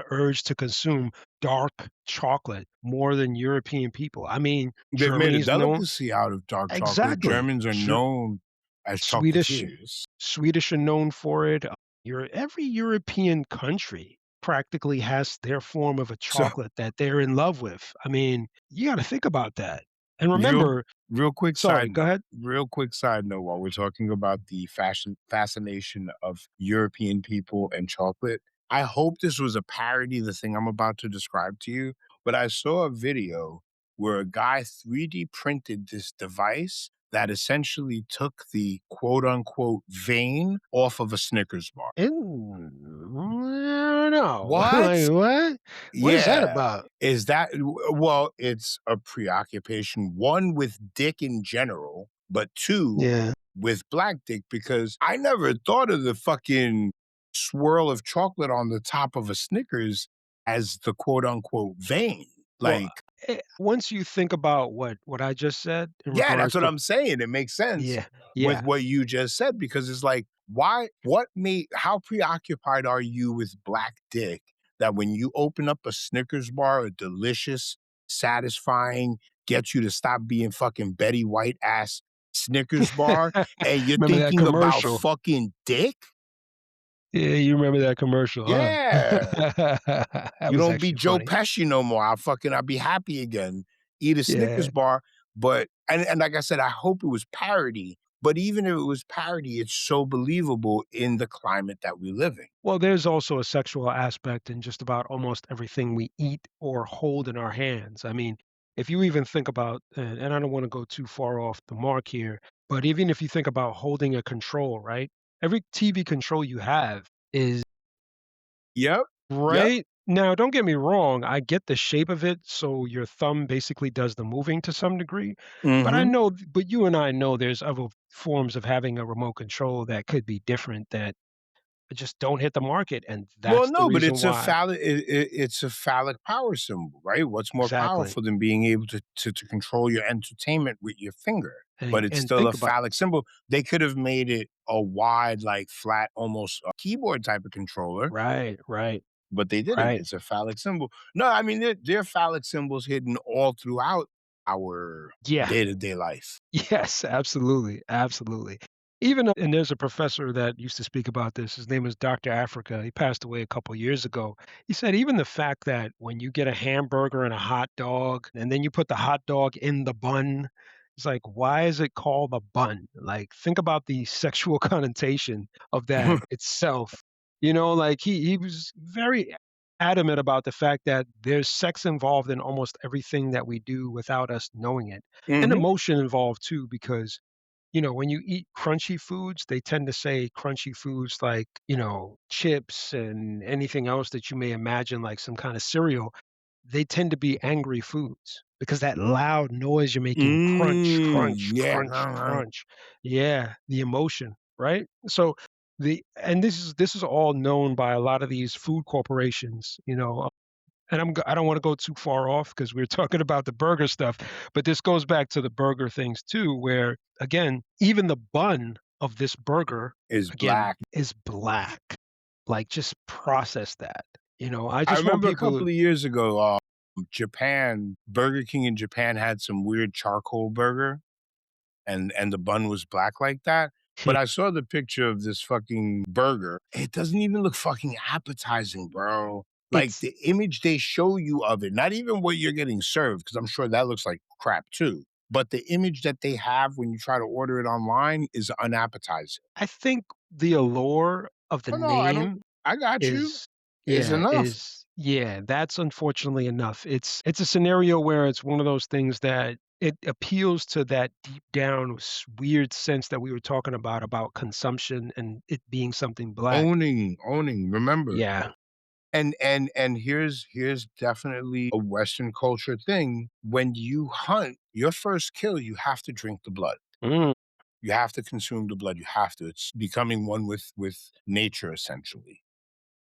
urge to consume dark chocolate more than European people? I mean, They've made a Germany's known. delicacy out of dark chocolate. Exactly. Germans are known as Swedish chocolatiers. Swedish are known for it. Every European country practically has their form of a So chocolate that they're in love with. I mean, you gotta think about that. And real remember. real quick Sorry, side go ahead. real quick side note while we're talking about the fascination of European people and chocolate. I hope this was a parody, the thing I'm about to describe to you, but I saw a video where a guy 3D printed this device that essentially took the quote unquote vein off of a Snickers bar. I don't know. What? Like, what? What is that Yeah. about? Is that well, it's a preoccupation, one, with dick in general, but two, Yeah. with black dick, because I never thought of the fucking swirl of chocolate on the top of a Snickers as the quote unquote vein. Well, Like, once you think about what I just said in yeah, that's regards what to. I'm saying. It makes sense Yeah, with yeah. what you just said because it's like, how preoccupied are you with black dick that when you open up a Snickers bar, a delicious, satisfying, gets you to stop being fucking Betty White ass Snickers bar, and you're Remember that thinking about commercial? fucking dick? Yeah, you remember that commercial, huh? Yeah. That You was don't be actually Joe funny. Pesci no more. I'll be happy again. Eat a Yeah. Snickers bar, but and like I said, I hope it was parody. But even if it was parody, it's so believable in the climate that we live in. Well, there's also a sexual aspect in just about almost everything we eat or hold in our hands. I mean, if you even think about, and I don't want to go too far off the mark here, but even if you think about holding a control, right? Every TV control you have is Yep. Yep. right. Now, don't get me wrong, I get the shape of it, so your thumb basically does the moving to some degree, but I Mhm. know but you and I know there's other forms of having a remote control that could be different that just don't hit the market, and Well, that's the no, but reason why. it's a phallic power symbol, right? What's more Exactly, powerful than being able to control your entertainment with your finger? But it's and still a think about phallic symbol. They could have made it a wide, like, flat, almost a keyboard type of controller, right, right, but they didn't. right. It's a phallic symbol. No, I mean, there are phallic symbols hidden all throughout our Yeah. day-to-day life. Yes, absolutely, absolutely. Even and there's a professor that used to speak about this. His name is Dr. Africa. He passed away a couple years ago. He said even the fact that when you get a hamburger and a hot dog, and then you put the hot dog in the bun, it's like, why is it called a bun? Like, think about the sexual connotation of that itself. Like he was very adamant about the fact that there's sex involved in almost everything that we do without us knowing it, and Mhm. emotion involved too, because when you eat crunchy foods, they tend to say crunchy foods like, chips and anything else that you may imagine, like some kind of cereal, they tend to be angry foods because that loud noise you're making, crunch, crunch, crunch, Yeah. crunch. Yeah, the emotion, right? So and this is all known by a lot of these food corporations, and I don't wanna go too far off because we're talking about the burger stuff, but this goes back to the burger things too, where, again, even the bun of this burger, Is again, black. is black. Like, just process that, I I just want remember a people couple of years ago, Japan, Burger King in Japan had some weird charcoal burger, and the bun was black like that. to But I saw the picture of this fucking burger. It doesn't even look fucking appetizing, bro. Like it's the image they show you of it, not even what you're getting served, because I'm sure that looks like crap too. But the image that they have when you try to order it online is unappetizing. I think the allure of the Oh no, I don't. name I got you. is Is yeah, enough. that's unfortunately enough. It's a scenario where it's one of those things that it appeals to that deep down weird sense that we were talking about consumption and it being something black. Owning. Remember, Yeah. and here's definitely a Western culture thing. When you hunt, your first kill, you have to drink the blood. Mm, You have to consume the blood. You have to. It's becoming one with nature, essentially.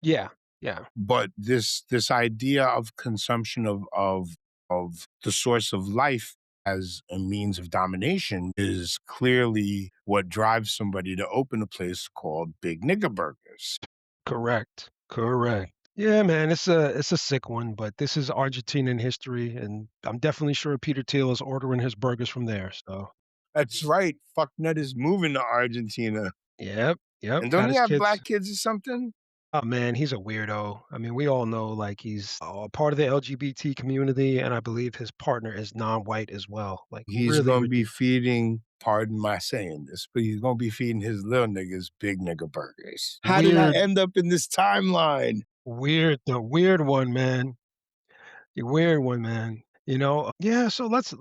yeah. Yeah. But this idea of consumption of the source of life as a means of domination is clearly what drives somebody to open a place called Big Nigga Burgers. Correct. Correct. Yeah, man, it's a sick one, but this is Argentinian history, and I'm definitely sure Peter Thiel is ordering his burgers from there. So, That's right. Fucknut is moving to Argentina. yep, yep, And don't got he his have kids. black kids or something? Oh man, he's a weirdo. I mean, we all know like he's part of the LGBT community, and I believe his partner is non-white as well. Like He's really gonna be ridiculous. feeding, pardon my saying this, but he's gonna be feeding his little niggas Big Nigga Burgers. How did I Weird, end up in this timeline? the weird one, man. The weird one, man. Yeah. So let's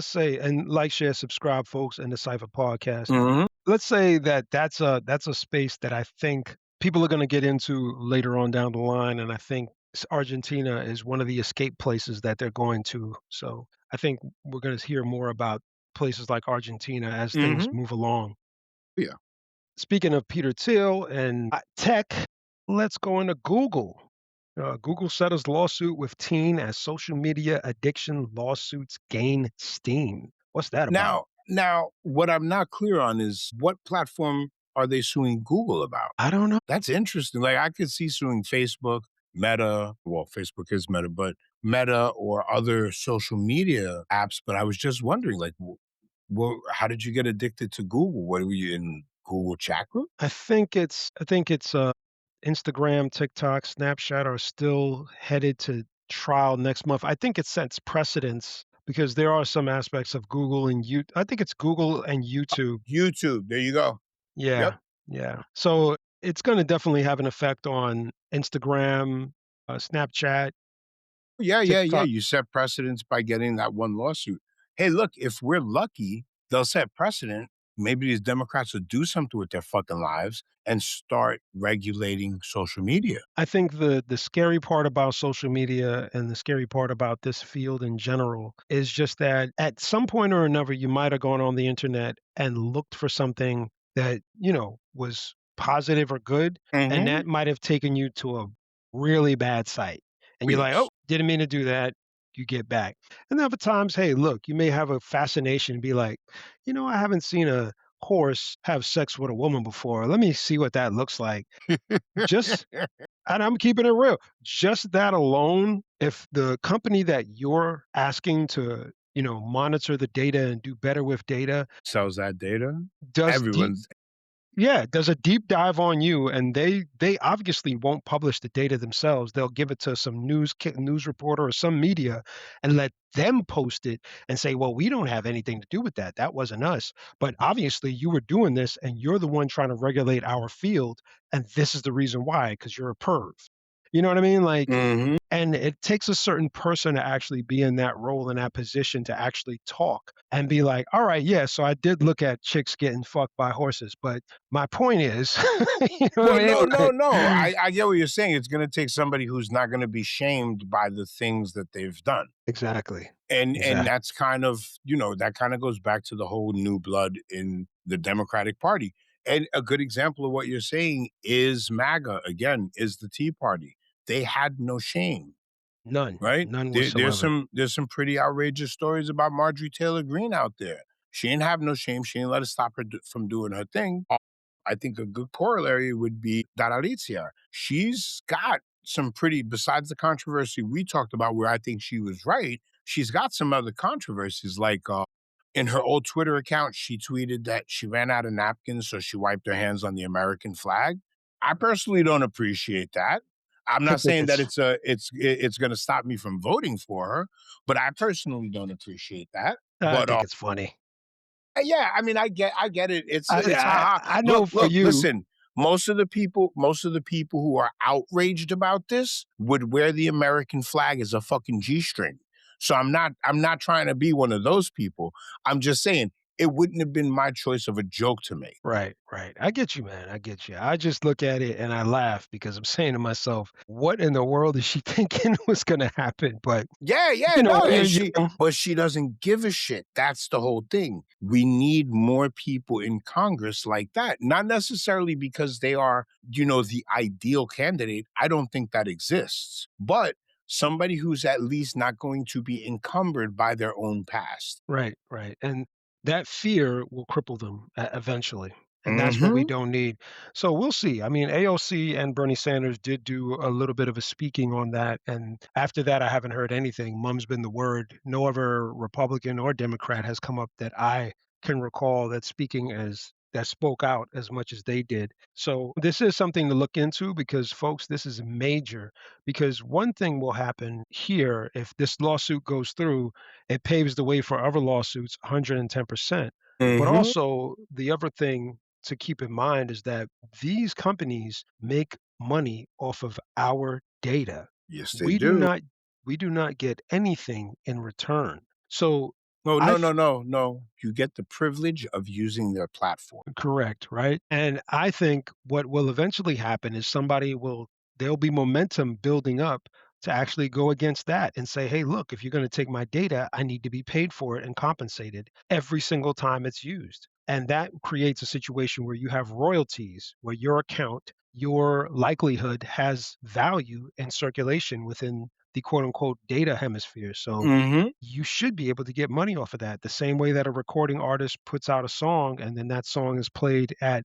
say and like, share, subscribe, folks, and the Cipher Podcast. Mhm. Let's say that that's a space that I think people are going to get into later on down the line, and I think Argentina is one of the escape places that they're going to. So I think we're going to hear more about places like Argentina as things Mhm. move along. Yeah. Speaking of Peter Thiel and tech, let's go into Google. Google settles lawsuit with teen as social media addiction lawsuits gain steam. What's that about? Now, what I'm not clear on is what platform are they suing Google about? I don't know. That's interesting. Like, I could see suing Facebook, Meta. Well, Facebook is Meta, but Meta or other social media apps. But I was just wondering, like, well, how did you get addicted to Google? What were you in Google chat group? I think it's Instagram, TikTok, Snapchat are still headed to trial next month. I think it sets precedents because there are some aspects of Google and I think it's Google and YouTube. YouTube. There you go. Yep. Yeah, yeah. So it's going to definitely have an effect on Instagram, Snapchat, Yeah. TikTok. You set precedents by getting that one lawsuit. Hey, look, if we're lucky, they'll set precedent. maybe these Democrats would do something with their fucking lives and start regulating social media. I think the scary part about social media and the scary part about this field in general is just that at some point or another, you might have gone on the internet and looked for something that, was positive or good, and Mhm. that might have taken you to a really bad site. And you're like, Yes. "Oh, didn't mean to do that." You get back. And other times, hey, look, you may have a fascination and be like, I haven't seen a horse have sex with a woman before. Let me see what that looks like. Just and I'm keeping it real. Just that alone, if the company that you're asking to, monitor the data and do better with data Sells that data. does deep Everyone's yeah, does a deep dive on you, and they obviously won't publish the data themselves. They'll give it to some news reporter or some media and let them post it and say, "Well, we don't have anything to do with that. That wasn't us. But obviously you were doing this and you're the one trying to regulate our field, and this is the reason why, because you're a perv." You know what I mean? Like, Mhm. and it takes a certain person to actually be in that role, in that position to actually talk and be like, "All right, yeah, so I did look at chicks getting fucked by horses, but my point is," you know what Well, I mean? no, no, no. Like I get what you're saying. It's gonna take somebody who's not gonna be shamed by the things that they've done. Exactly. And Exactly. that's kind of, that kind of goes back to the whole new blood in the Democratic Party. And a good example of what you're saying is MAGA, again, is the Tea Party. They had no shame, None. right? None There's whatsoever. some pretty outrageous stories about Marjorie Taylor Greene out there. She didn't have no shame. She didn't let it stop her from doing her thing. I think a good corollary would be Alicia. She's got some pretty, besides the controversy we talked about, where I think she was right, she's got some other controversies. Like in her old Twitter account, she tweeted that she ran out of napkins, so she wiped her hands on the American flag. I personally don't appreciate that. I'm I not think saying that it's it's going to stop me from voting for her, but I personally don't appreciate that. I But think it's funny. yeah, I mean, I get it. It's I it's I haha. I know Look, for look, you listen. Most of the people who are outraged about this would wear the American flag as a fucking G-string. So I'm not trying to be one of those people. I'm just saying it wouldn't have been my choice of a joke to make. right, right. I get you, man. I get you. I just look at it and I laugh because I'm saying to myself, "What in the world is she thinking was gonna happen?" But, Yeah, yeah, no, you're and young. but she doesn't give a shit. That's the whole thing. We need more people in Congress like that. Not necessarily because they are, the ideal candidate. I don't think that exists. But somebody who's at least not going to be encumbered by their own past. Right, right, and that fear will cripple them eventually, and that's what we Mhm. don't need. So we'll see. I mean, AOC and Bernie Sanders did do a little bit of a speaking on that, and after that, I haven't heard anything. Mum's been the word. No other Republican or Democrat has come up that I can recall that spoke out as much as they did. So this is something to look into because, folks, this is major. Because one thing will happen here if this lawsuit goes through, it paves the way for other lawsuits 110%. But Mhm. also, the other thing to keep in mind is that these companies make money off of our data. Yes, they We do do. not we do not get anything in return. So Oh, I no, no, no, no. You get the privilege of using their platform. Correct, right? And I think what will eventually happen is there'll be momentum building up to actually go against that and say, hey, look, if you're going to take my data, I need to be paid for it and compensated every single time it's used. And that creates a situation where you have royalties, where your account, your likelihood has value and circulation within the quote unquote data hemisphere. So Mhm. you should be able to get money off of that the same way that a recording artist puts out a song and then that song is played at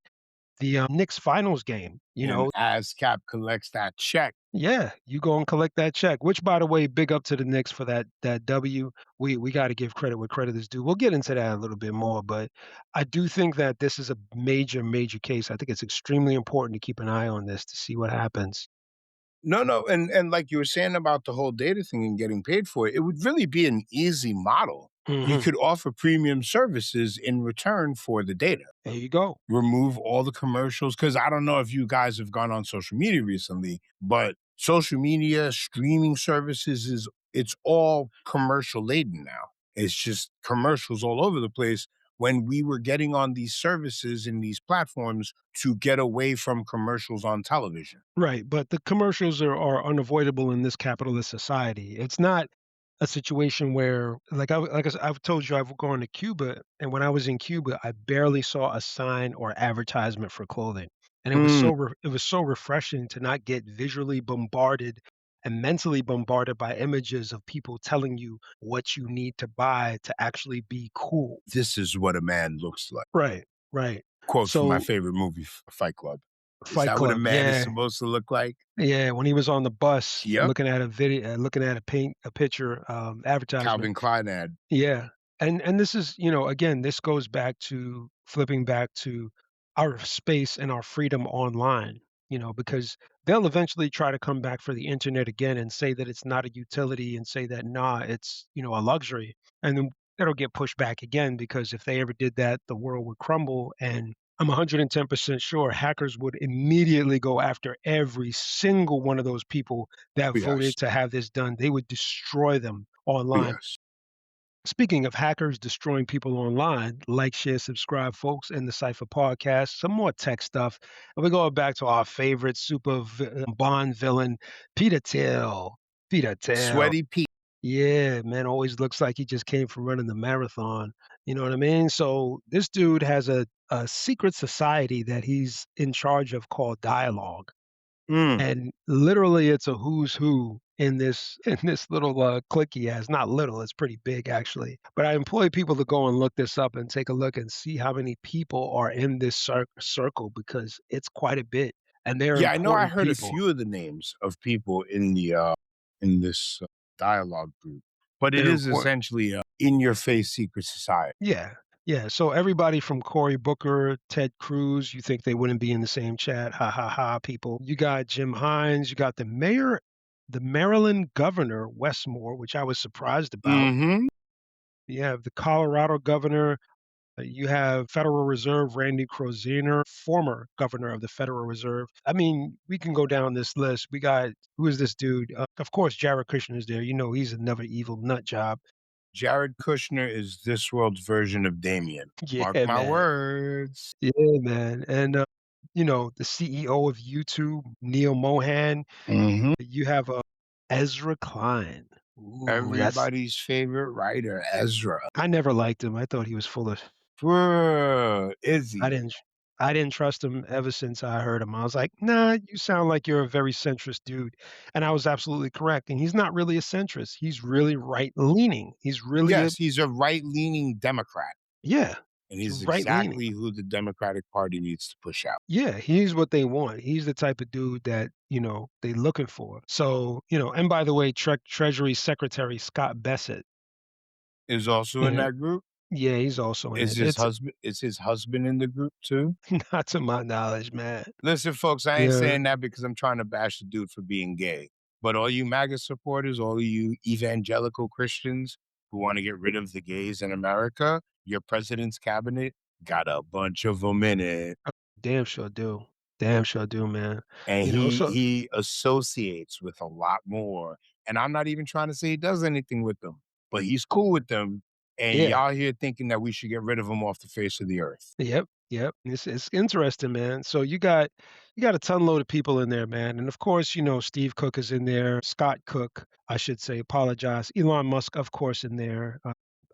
the Knicks finals game. And ASCAP collects that check. Yeah, you go and collect that check. Which, by the way, big up to the Knicks for that W. We got to give credit where credit is due. We'll get into that a little bit more, but I do think that this is a major case. I think it's extremely important to keep an eye on this to see what happens. No, no, and like you were saying about the whole data thing and getting paid for it, it would really be an easy model. You Hmm. could offer premium services in return for the data. There you go. Remove all the commercials, because I don't know if you guys have gone on social media recently, but social media, streaming services it's all commercial laden now. It's just commercials all over the place. when we were getting on these services and these platforms to get away from commercials on television. Right, but the commercials are unavoidable in this capitalist society. It's not a situation where, I've told you, I've gone to Cuba, and when I was in Cuba, I barely saw a sign or advertisement for clothing, and Mm, it was so refreshing to not get visually bombarded and mentally bombarded by images of people telling you what you need to buy to actually be cool. this is what a man looks like. Right, right. Quote from my So, favorite movie, Fight Club. Is Fight that what a Club, man is yeah. supposed to look like? Yeah, when he was on the bus Yep. looking at a video, looking at a picture, advertisement. Calvin Klein ad. Yeah, and this is, again, this goes back to flipping back to our space and our freedom online, because they'll eventually try to come back for the internet again and say that it's not a utility and say that, nah, it's, a luxury. And then it'll get pushed back again because if they ever did that, the world would crumble. And I'm 110% sure hackers would immediately go after every single one of those people that Yes. voted to have this done. They would destroy them online. Yes. Speaking of hackers destroying people online, like, share, subscribe, folks, in the Cypher podcast. Some more tech stuff. And we're going back to our favorite Bond villain, Peter Thiel. Peter Thiel. Sweaty Pete. Yeah, man, always looks like he just came from running the marathon. You know what I mean? So this dude has a secret society that he's in charge of called Dialogue. Mm. And literally, it's a who's who in this in this little, clique he has. Not little, it's pretty big, actually. But I employ people to go and look this up and take a look and see how many people are in this circle because it's quite a bit, and they're Yeah, I know I important heard a people. few of the names of people in this dialogue group, but it They're is important. essentially a in your face secret society. Yeah. Yeah, so everybody from Cory Booker, Ted Cruz, you think they wouldn't be in the same chat, ha, ha, ha, people. You got Jim Hines, you got the Maryland governor, Westmore, which I was surprised about. Mhm. You have the Colorado governor. You have Federal Reserve Randy Kroszner, former governor of the Federal Reserve. I mean, we can go down this list. We got, who is this dude? Of course, Jared Kushner is there. You know, he's another evil nut job. Jared Kushner is this world's version of Damien. Mark Yeah, my man. words. Yeah, man. And, the CEO of YouTube, Neil Mohan. Mhm. You have Ezra Klein. Ooh, Everybody's favorite writer, Ezra. I never liked him. I thought he was full of Bruh, is I he? didn't I didn't trust him ever since I heard him. I was like, "Nah, you sound like you're a very centrist dude." And I was absolutely correct. And he's not really a centrist. He's really right leaning. He's really a Yes, he's a right-leaning Democrat, Yeah, and he's he's right leaning. exactly who the Democratic Party needs to push out. Yeah, he's what they want. He's the type of dude that, they looking for. So, and by the way, Treasury Secretary Scott Bessent, Is also in yeah, that group? yeah, he's also in it. It's Is his husband in the group too? not to my knowledge, man. Listen, folks, I ain't Yeah. saying that because I'm trying to bash the dude for being gay. But all you MAGA supporters, all you evangelical Christians who want to get rid of the gays in America, your president's cabinet got a bunch of them in it. Damn sure do. Damn sure do, man. And So he associates with a lot more. And I'm not even trying to say he does anything with them, but he's cool with them. And yeah. y'all here thinking that we should get rid of him off the face of the earth. Yep, yep. It's interesting, man. So you got a ton load of people in there, man. And of course, Steve Cook is in there, Scott Cook, I should say, apologize. Elon Musk, of course, in there.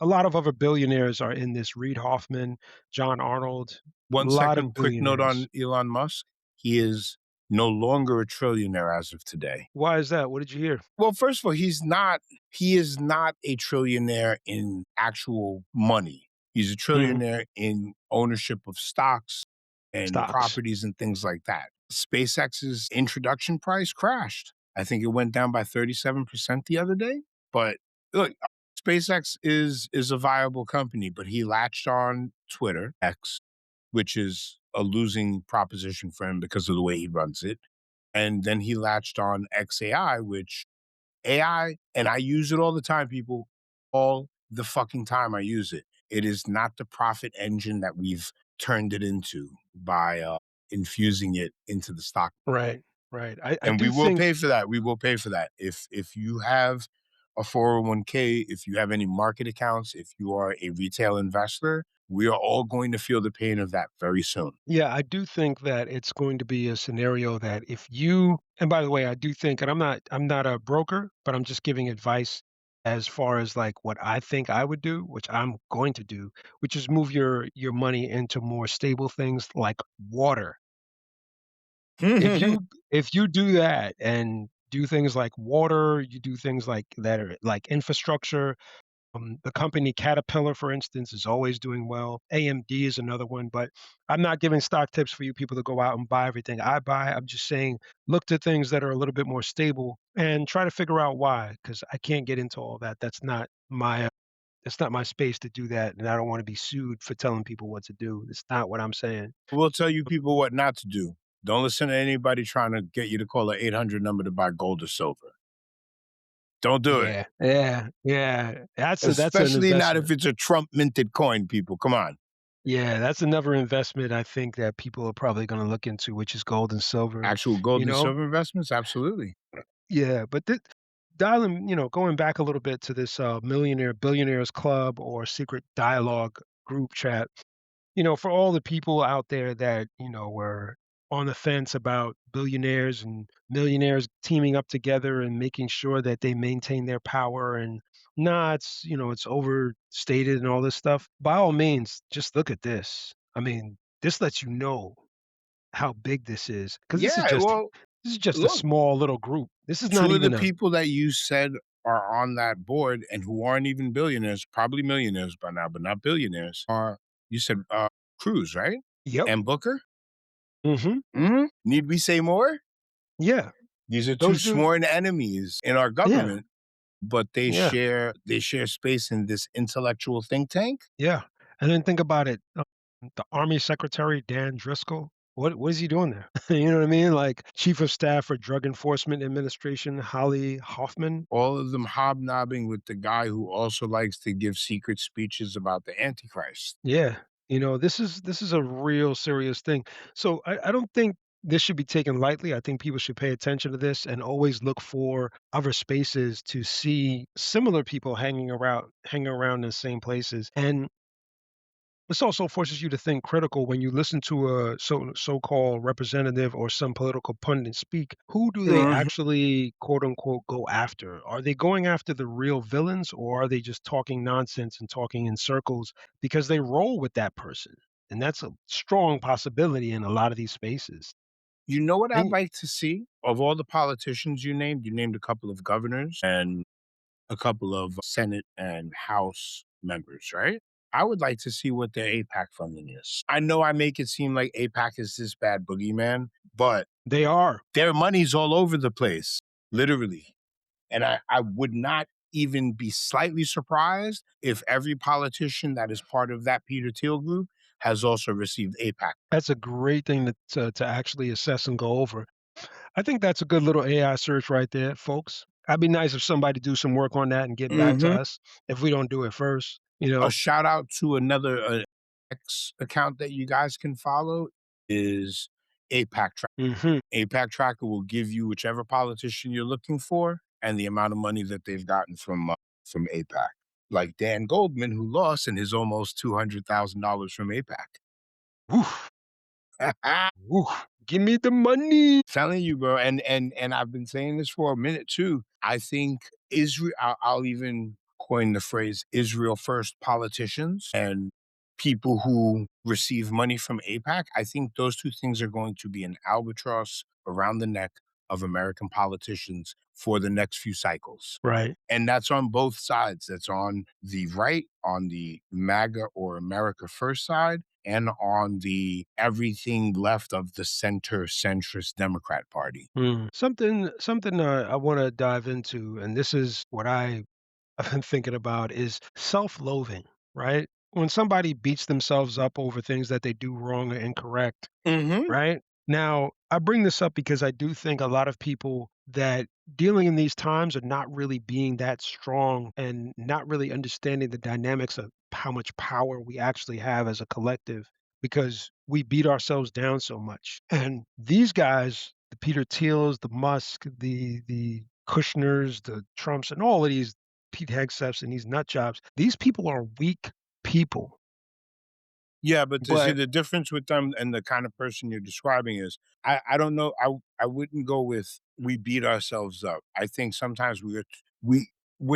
A lot of other billionaires are in this. Reid Hoffman, John Arnold, a One lot of second, quick note billionaires. on Elon Musk. He is no longer a trillionaire as of today. Why is that? What did you hear? Well, first of all, he is not a trillionaire in actual money. He's a Mhm. trillionaire in ownership of stocks and Stocks. properties and things like that. SpaceX's introduction price crashed. I think it went down by 37% the other day. But look, SpaceX is a viable company, but he latched on Twitter, X, which is a losing proposition for him because of the way he runs it. And then he latched on XAI, which AI, and I use it all the time, people, all the fucking time I use it. It is not the profit engine that we've turned it into by infusing it into the stock. Right, right. I And we do will think pay for that. We will pay for that. If you have a 401k, if you have any market accounts, if you are a retail investor, We are all going to feel the pain of that very soon. Yeah, I do think that it's going to be a scenario that if you and by the way, I do think and I'm not a broker, but I'm just giving advice as far as like what I think I would do, which I'm going to do, which is move your money into more stable things like water. If you do that and do things like water, you do things like that are like infrastructure. The company Caterpillar, for instance, is always doing well. AMD is another one, but I'm not giving stock tips for you people to go out and buy everything I buy. I'm just saying look to things that are a little bit more stable and try to figure out why, because I can't get into all that. That's not my space to do that, and I don't want to be sued for telling people what to do. It's not what I'm saying. We'll tell you people what not to do. Don't listen to anybody trying to get you to call an 800 number to buy gold or silver. Don't do it. Yeah, yeah, yeah. That's an Especially not if investment. it's a Trump minted coin, people. Come on. Yeah, that's another investment I think that people are probably gonna look into, which is gold and silver, Actual gold you and know? silver investments? Absolutely. Yeah, but dialing, going back a little bit to this millionaire billionaires club or secret dialogue group chat, for all the people out there that, were on the fence about billionaires and millionaires teaming up together and making sure that they maintain their power and nah, it's overstated and all this stuff. By all means, just look at this. I mean, this lets you know how big this is because this is Yeah. just Well, this is just a look, small little group. This is not two of the even a people that you said are on that board and who aren't even billionaires, probably millionaires by now, but not billionaires, are you said Cruz, right? yep. And Booker? Mhm. Need we say more? Yeah. These are two Those dudes. sworn enemies in our Yeah. government, but they Yeah. share space in this intellectual think tank. Yeah. And then think about it. The Army Secretary Dan Driscoll. What is he doing there? You know what I mean? Like Chief of Staff for Drug Enforcement Administration Holly Hoffman. All of them hobnobbing with the guy who also likes to give secret speeches about the Antichrist. Yeah. This is a real serious thing. So I don't think this should be taken lightly. I think people should pay attention to this and always look for other spaces to see similar people hanging around in the same places. And this also forces you to think critical when you listen to a so-called representative or some political pundit speak. Who do they Mhm. actually quote unquote go after? Are they going after the real villains or are they just talking nonsense and talking in circles because they roll with that person? And that's a strong possibility in a lot of these spaces. You know what I'd And like to see? Of all the politicians you named a couple of governors and a couple of Senate and House members, right? I would like to see what their APAC funding is. I know I make it seem like APAC is this bad boogeyman, but they are. their money's all over the place, literally. And I would not even be slightly surprised if every politician that is part of that Peter Thiel group has also received APAC. That's a great thing to actually assess and go over. I think that's a good little AI search right there, folks. That'd be nice if somebody do some work on that and get back to Mhm. us if we don't do it first, you A know? shout out to another X account that you guys can follow is APAC Tracker. Mhm. APAC Tracker will give you whichever politician you're looking for and the amount of money that they've gotten from APAC. Like Dan Goldman, who lost and his almost $200,000 from APAC. Woof, woof. Give me the money. Telling you, bro, and I've been saying this for a minute too. I think Israel. I'll even coin the phrase Israel first politicians and people who receive money from APAC. I think those two things are going to be an albatross around the neck of American politicians for the next few cycles. Right. And that's on both sides. That's on the right, on the MAGA or America First side, and on the everything left of the center centrist Democrat Party. Something I wanna dive into, and this is what I've been thinking about, is self-loathing, right? When somebody beats themselves up over things that they do wrong or incorrect. Hmm. Right? Now, I bring this up because I do think a lot of people that dealing in these times are not really being that strong and not really understanding the dynamics of how much power we actually have as a collective because we beat ourselves down so much. And these guys, the Peter Thiels, the Musk, the Kushners, the Trumps, and all of these Pete Hegseths and these nut jobs, these people are weak people. Yeah, but to see But the difference with them and the kind of person you're describing is I don't know, I wouldn't go with we beat ourselves up. I think sometimes we're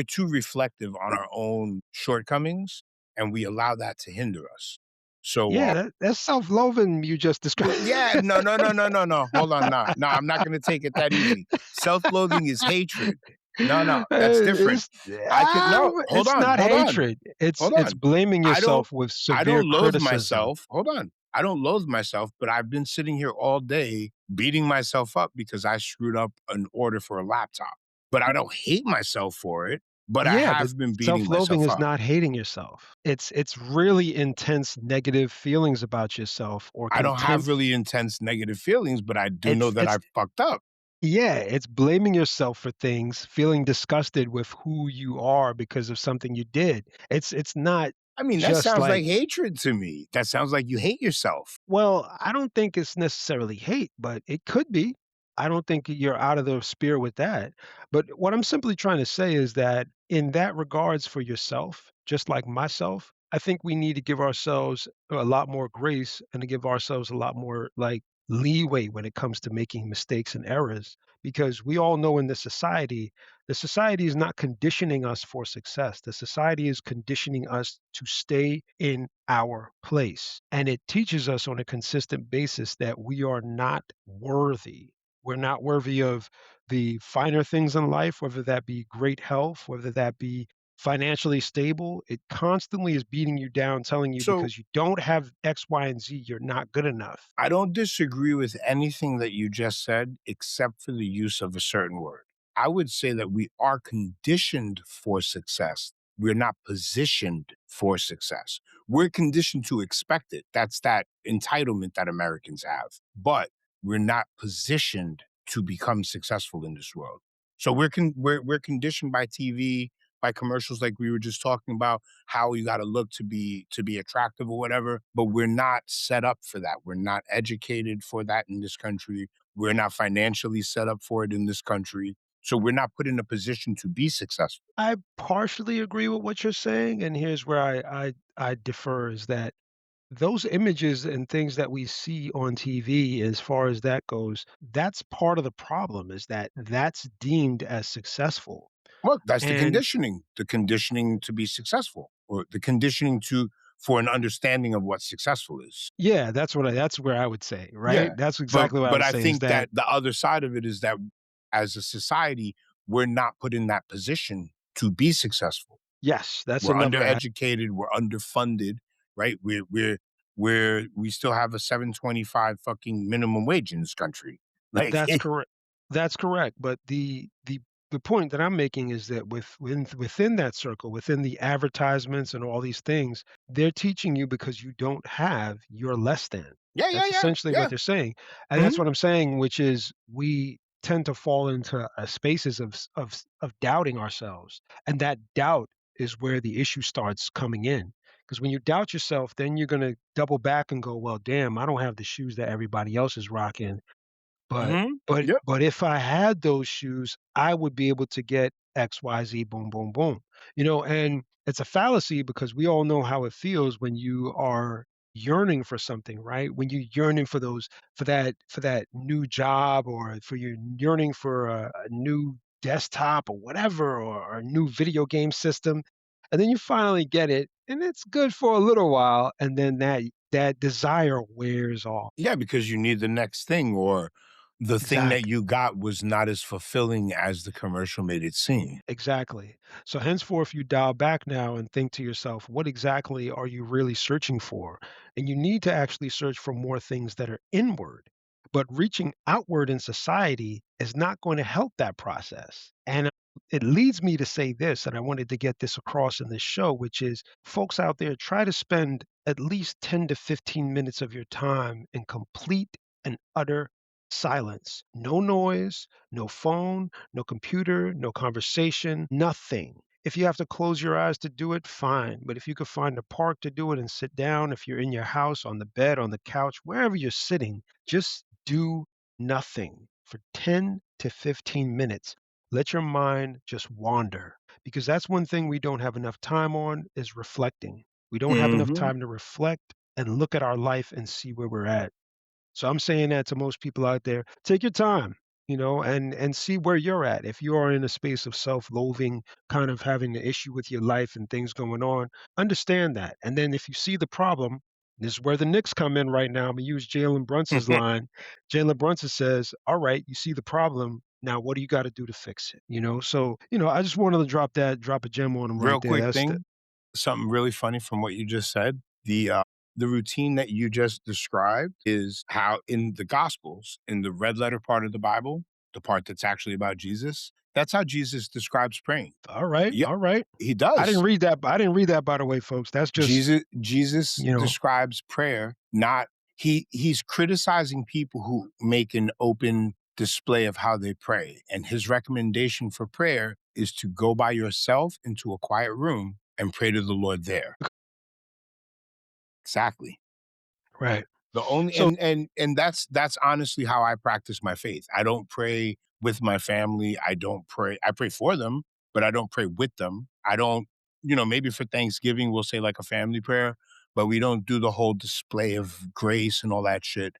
too reflective on our own shortcomings, and we allow that to hinder us. So, yeah, that's self-loathing you just well, described. yeah, no, no, no, no, no, no, hold on, no, I'm not gonna take it that easy. Self-loathing is hatred. No, no, that's different. It's I could no, it's not hold on, hatred. It's hold it's on. blaming I don't yourself with I severe don't loathe criticism. myself. Hold on. I don't loathe myself, but I've been sitting here all day beating myself up because I screwed up an order for a laptop. But I don't hate myself for it, but I Yeah, but have been beating self-loathing myself is up. not hating yourself. It's really intense negative feelings about yourself or I don't have contempt. really intense negative feelings, but I do know It's that it's I fucked up. yeah, it's blaming yourself for things, feeling disgusted with who you are because of something you did. It's not I mean, that just sounds like, like hatred to me. That sounds like you hate yourself. well, I don't think it's necessarily hate, but it could be. I don't think you're out of the sphere with that. But what I'm simply trying to say is that in that regards for yourself, just like myself, I think we need to give ourselves a lot more grace and to give ourselves a lot more like leeway when it comes to making mistakes and errors because we all know in this society, the society is not conditioning us for success. The society is conditioning us to stay in our place. And it teaches us on a consistent basis that we are not worthy. We're not worthy of the finer things in life, whether that be great health, whether that be financially stable. It constantly is beating you down, telling you So because you don't have X, Y, and Z, you're not good enough. I don't disagree with anything that you just said, except for the use of a certain word. I would say that we are conditioned for success. We're not positioned for success. We're conditioned to expect it. That's that entitlement that Americans have. But we're not positioned to become successful in this world. So we're conditioned by TV, by commercials like we were just talking about, how you got to look to be attractive or whatever, but we're not set up for that. We're not educated for that in this country. We're not financially set up for it in this country. So we're not put in a position to be successful. I partially agree with what you're saying, and here's where I differ is that those images and things that we see on TV as far as that goes, that's part of the problem is that that's deemed as successful. Well, that's And the conditioning to be successful, or the conditioning to for an understanding of what successful is. yeah, that's where I would say, right? Yeah. That's But exactly what I but would I say is think that that the other side of it is that as a society, we're not put in that position to be successful. yes, that's We're another. undereducated, we're underfunded, right? We still have a 7.25 fucking minimum wage in this country. Like, That's correct. That's correct, but the point that I'm making is that within that circle, within the advertisements and all these things, they're teaching you because you don't have, you're less than. yeah, yeah, That's yeah, essentially what yeah. they're saying, and that's Mhm, what I'm saying, which is we tend to fall into, spaces of doubting ourselves, and that doubt is where the issue starts coming in. Because when you doubt yourself, then you're gonna double back and go, "Well, damn, I don't have the shoes that everybody else is rocking. But mhm, but yep, but if I had those shoes, I would be able to get XYZ, boom, boom, boom. And it's a fallacy because we all know how it feels when you are yearning for something, right? When you're yearning for those for that new job or for you yearning for a new desktop or whatever or a new video game system. And then you finally get it and it's good for a little while and then that desire wears off. yeah, because you need the next thing, or the thing that Exactly. you got was not as fulfilling as the commercial made it seem. Exactly. So henceforth, you dial back now and think to yourself, what exactly are you really searching for? And you need to actually search for more things that are inward. But reaching outward in society is not going to help that process. And it leads me to say this, and I wanted to get this across in this show, which is folks out there, try to spend at least 10 to 15 minutes of your time in complete and utter silence. No noise, no phone, no computer, no conversation, nothing. If you have to close your eyes to do it, fine. But if you could find a park to do it and sit down, if you're in your house, on the bed, on the couch, wherever you're sitting, just do nothing for 10 to 15 minutes. Let your mind just wander because that's one thing we don't have enough time on is reflecting. We don't have enough Mhm. time to reflect and look at our life and see where we're at. So I'm saying that to most people out there, take your time, and see where you're at. If you are in a space of self-loathing, kind of having an issue with your life and things going on, understand that. And then if you see the problem, this is where the Knicks come in right now. I'm gonna use Jalen Brunson's line. Jalen Brunson says, "All right, you see the problem. Now, what do you got to do to fix it?" So I just wanted to drop a gem on him right Real there. quick That's the thing, something really funny from what you just said. The routine that you just described is how in the Gospels, in the red letter part of the Bible, the part that's actually about Jesus, that's how Jesus describes praying. all right, Yep, all right. he I didn't does. read that. I didn't read that, by the way, folks. That's just Jesus you know. describes prayer not he's criticizing people who make an open display of how they pray. And his recommendation for prayer is to go by yourself into a quiet room and pray to the Lord there. Exactly. Right. The only So and that's honestly how I practice my faith. I don't pray with my family. I pray for them, but I don't pray with them. I don't, maybe for Thanksgiving we'll say like a family prayer, but we don't do the whole display of grace and all that shit.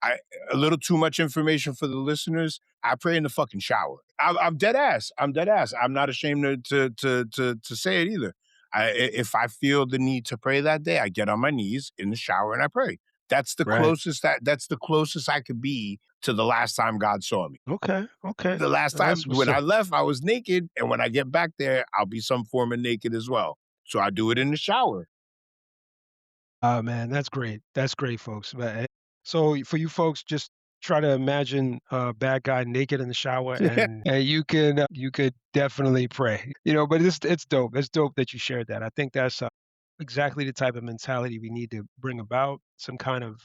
I A little too much information for the listeners. I pray in the fucking shower. I'm dead ass. I'm dead ass. I'm not ashamed to say it either. If I feel the need to pray that day, I get on my knees in the shower and I pray. right. That's the closest I could be to the last time God saw me. Okay. Okay. The last time That's what's when I up. left, I was naked, and when I get back there, I'll be some form of naked as well. So I do it in the shower. Ah, man, that's great. That's great, folks. So for you folks, just try to imagine a bad guy naked in the shower, and you could definitely pray. But it's dope. It's dope that you shared that. I think that's exactly the type of mentality we need to bring about some kind of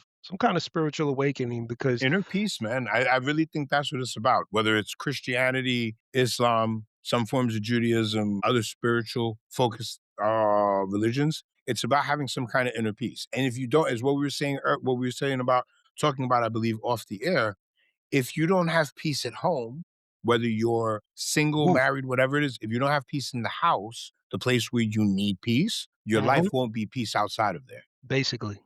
spiritual awakening because Inner peace, man. I really think that's what it's about. Whether it's Christianity, Islam, some forms of Judaism, other spiritual focused religions, it's about having some kind of inner peace. And if you don't, as what we were saying about talking about, I believe, off the air, if you don't have peace at home, whether you're single, oof, married, whatever it is, if you don't have peace in the house, the place where you need peace, your life mhm, won't be peace outside of there. basically.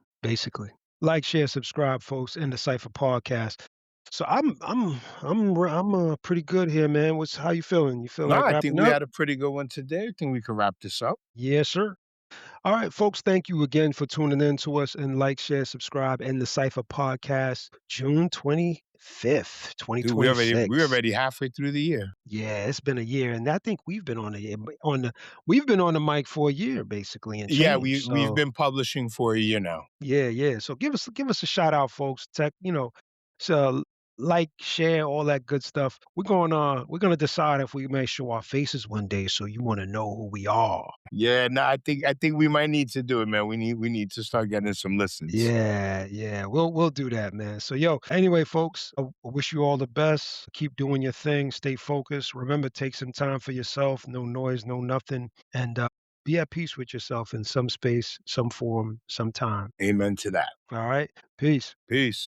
Like, share, subscribe, folks, in the Cypher podcast. So I'm pretty good here, man. How you feeling? You feel No, like I think wrapping we up? had a pretty good one today. I think we can wrap this up. Yes, sir. All right, folks, thank you again for tuning in to us and like, share, subscribe in the Cypher podcast, June 25th, Dude, we're 2026. already halfway through the year. Yeah, it's been a year, and I think we've been on the mic for a year basically and Yeah, change. we've So been publishing for a year now. yeah, yeah. So give us a shout out, folks. So like, share, all that good stuff. We're gonna decide if we may show our faces one day, so you want to know who we are. Yeah, no, I think we might need to do it, man. We need to start getting some listens. Yeah, yeah, we'll do that, man. So, anyway, folks, I wish you all the best. Keep doing your thing. Stay focused. Remember, take some time for yourself. No noise, no nothing, and be at peace with yourself in some space, some form, some time. Amen to that. All right, peace. Peace.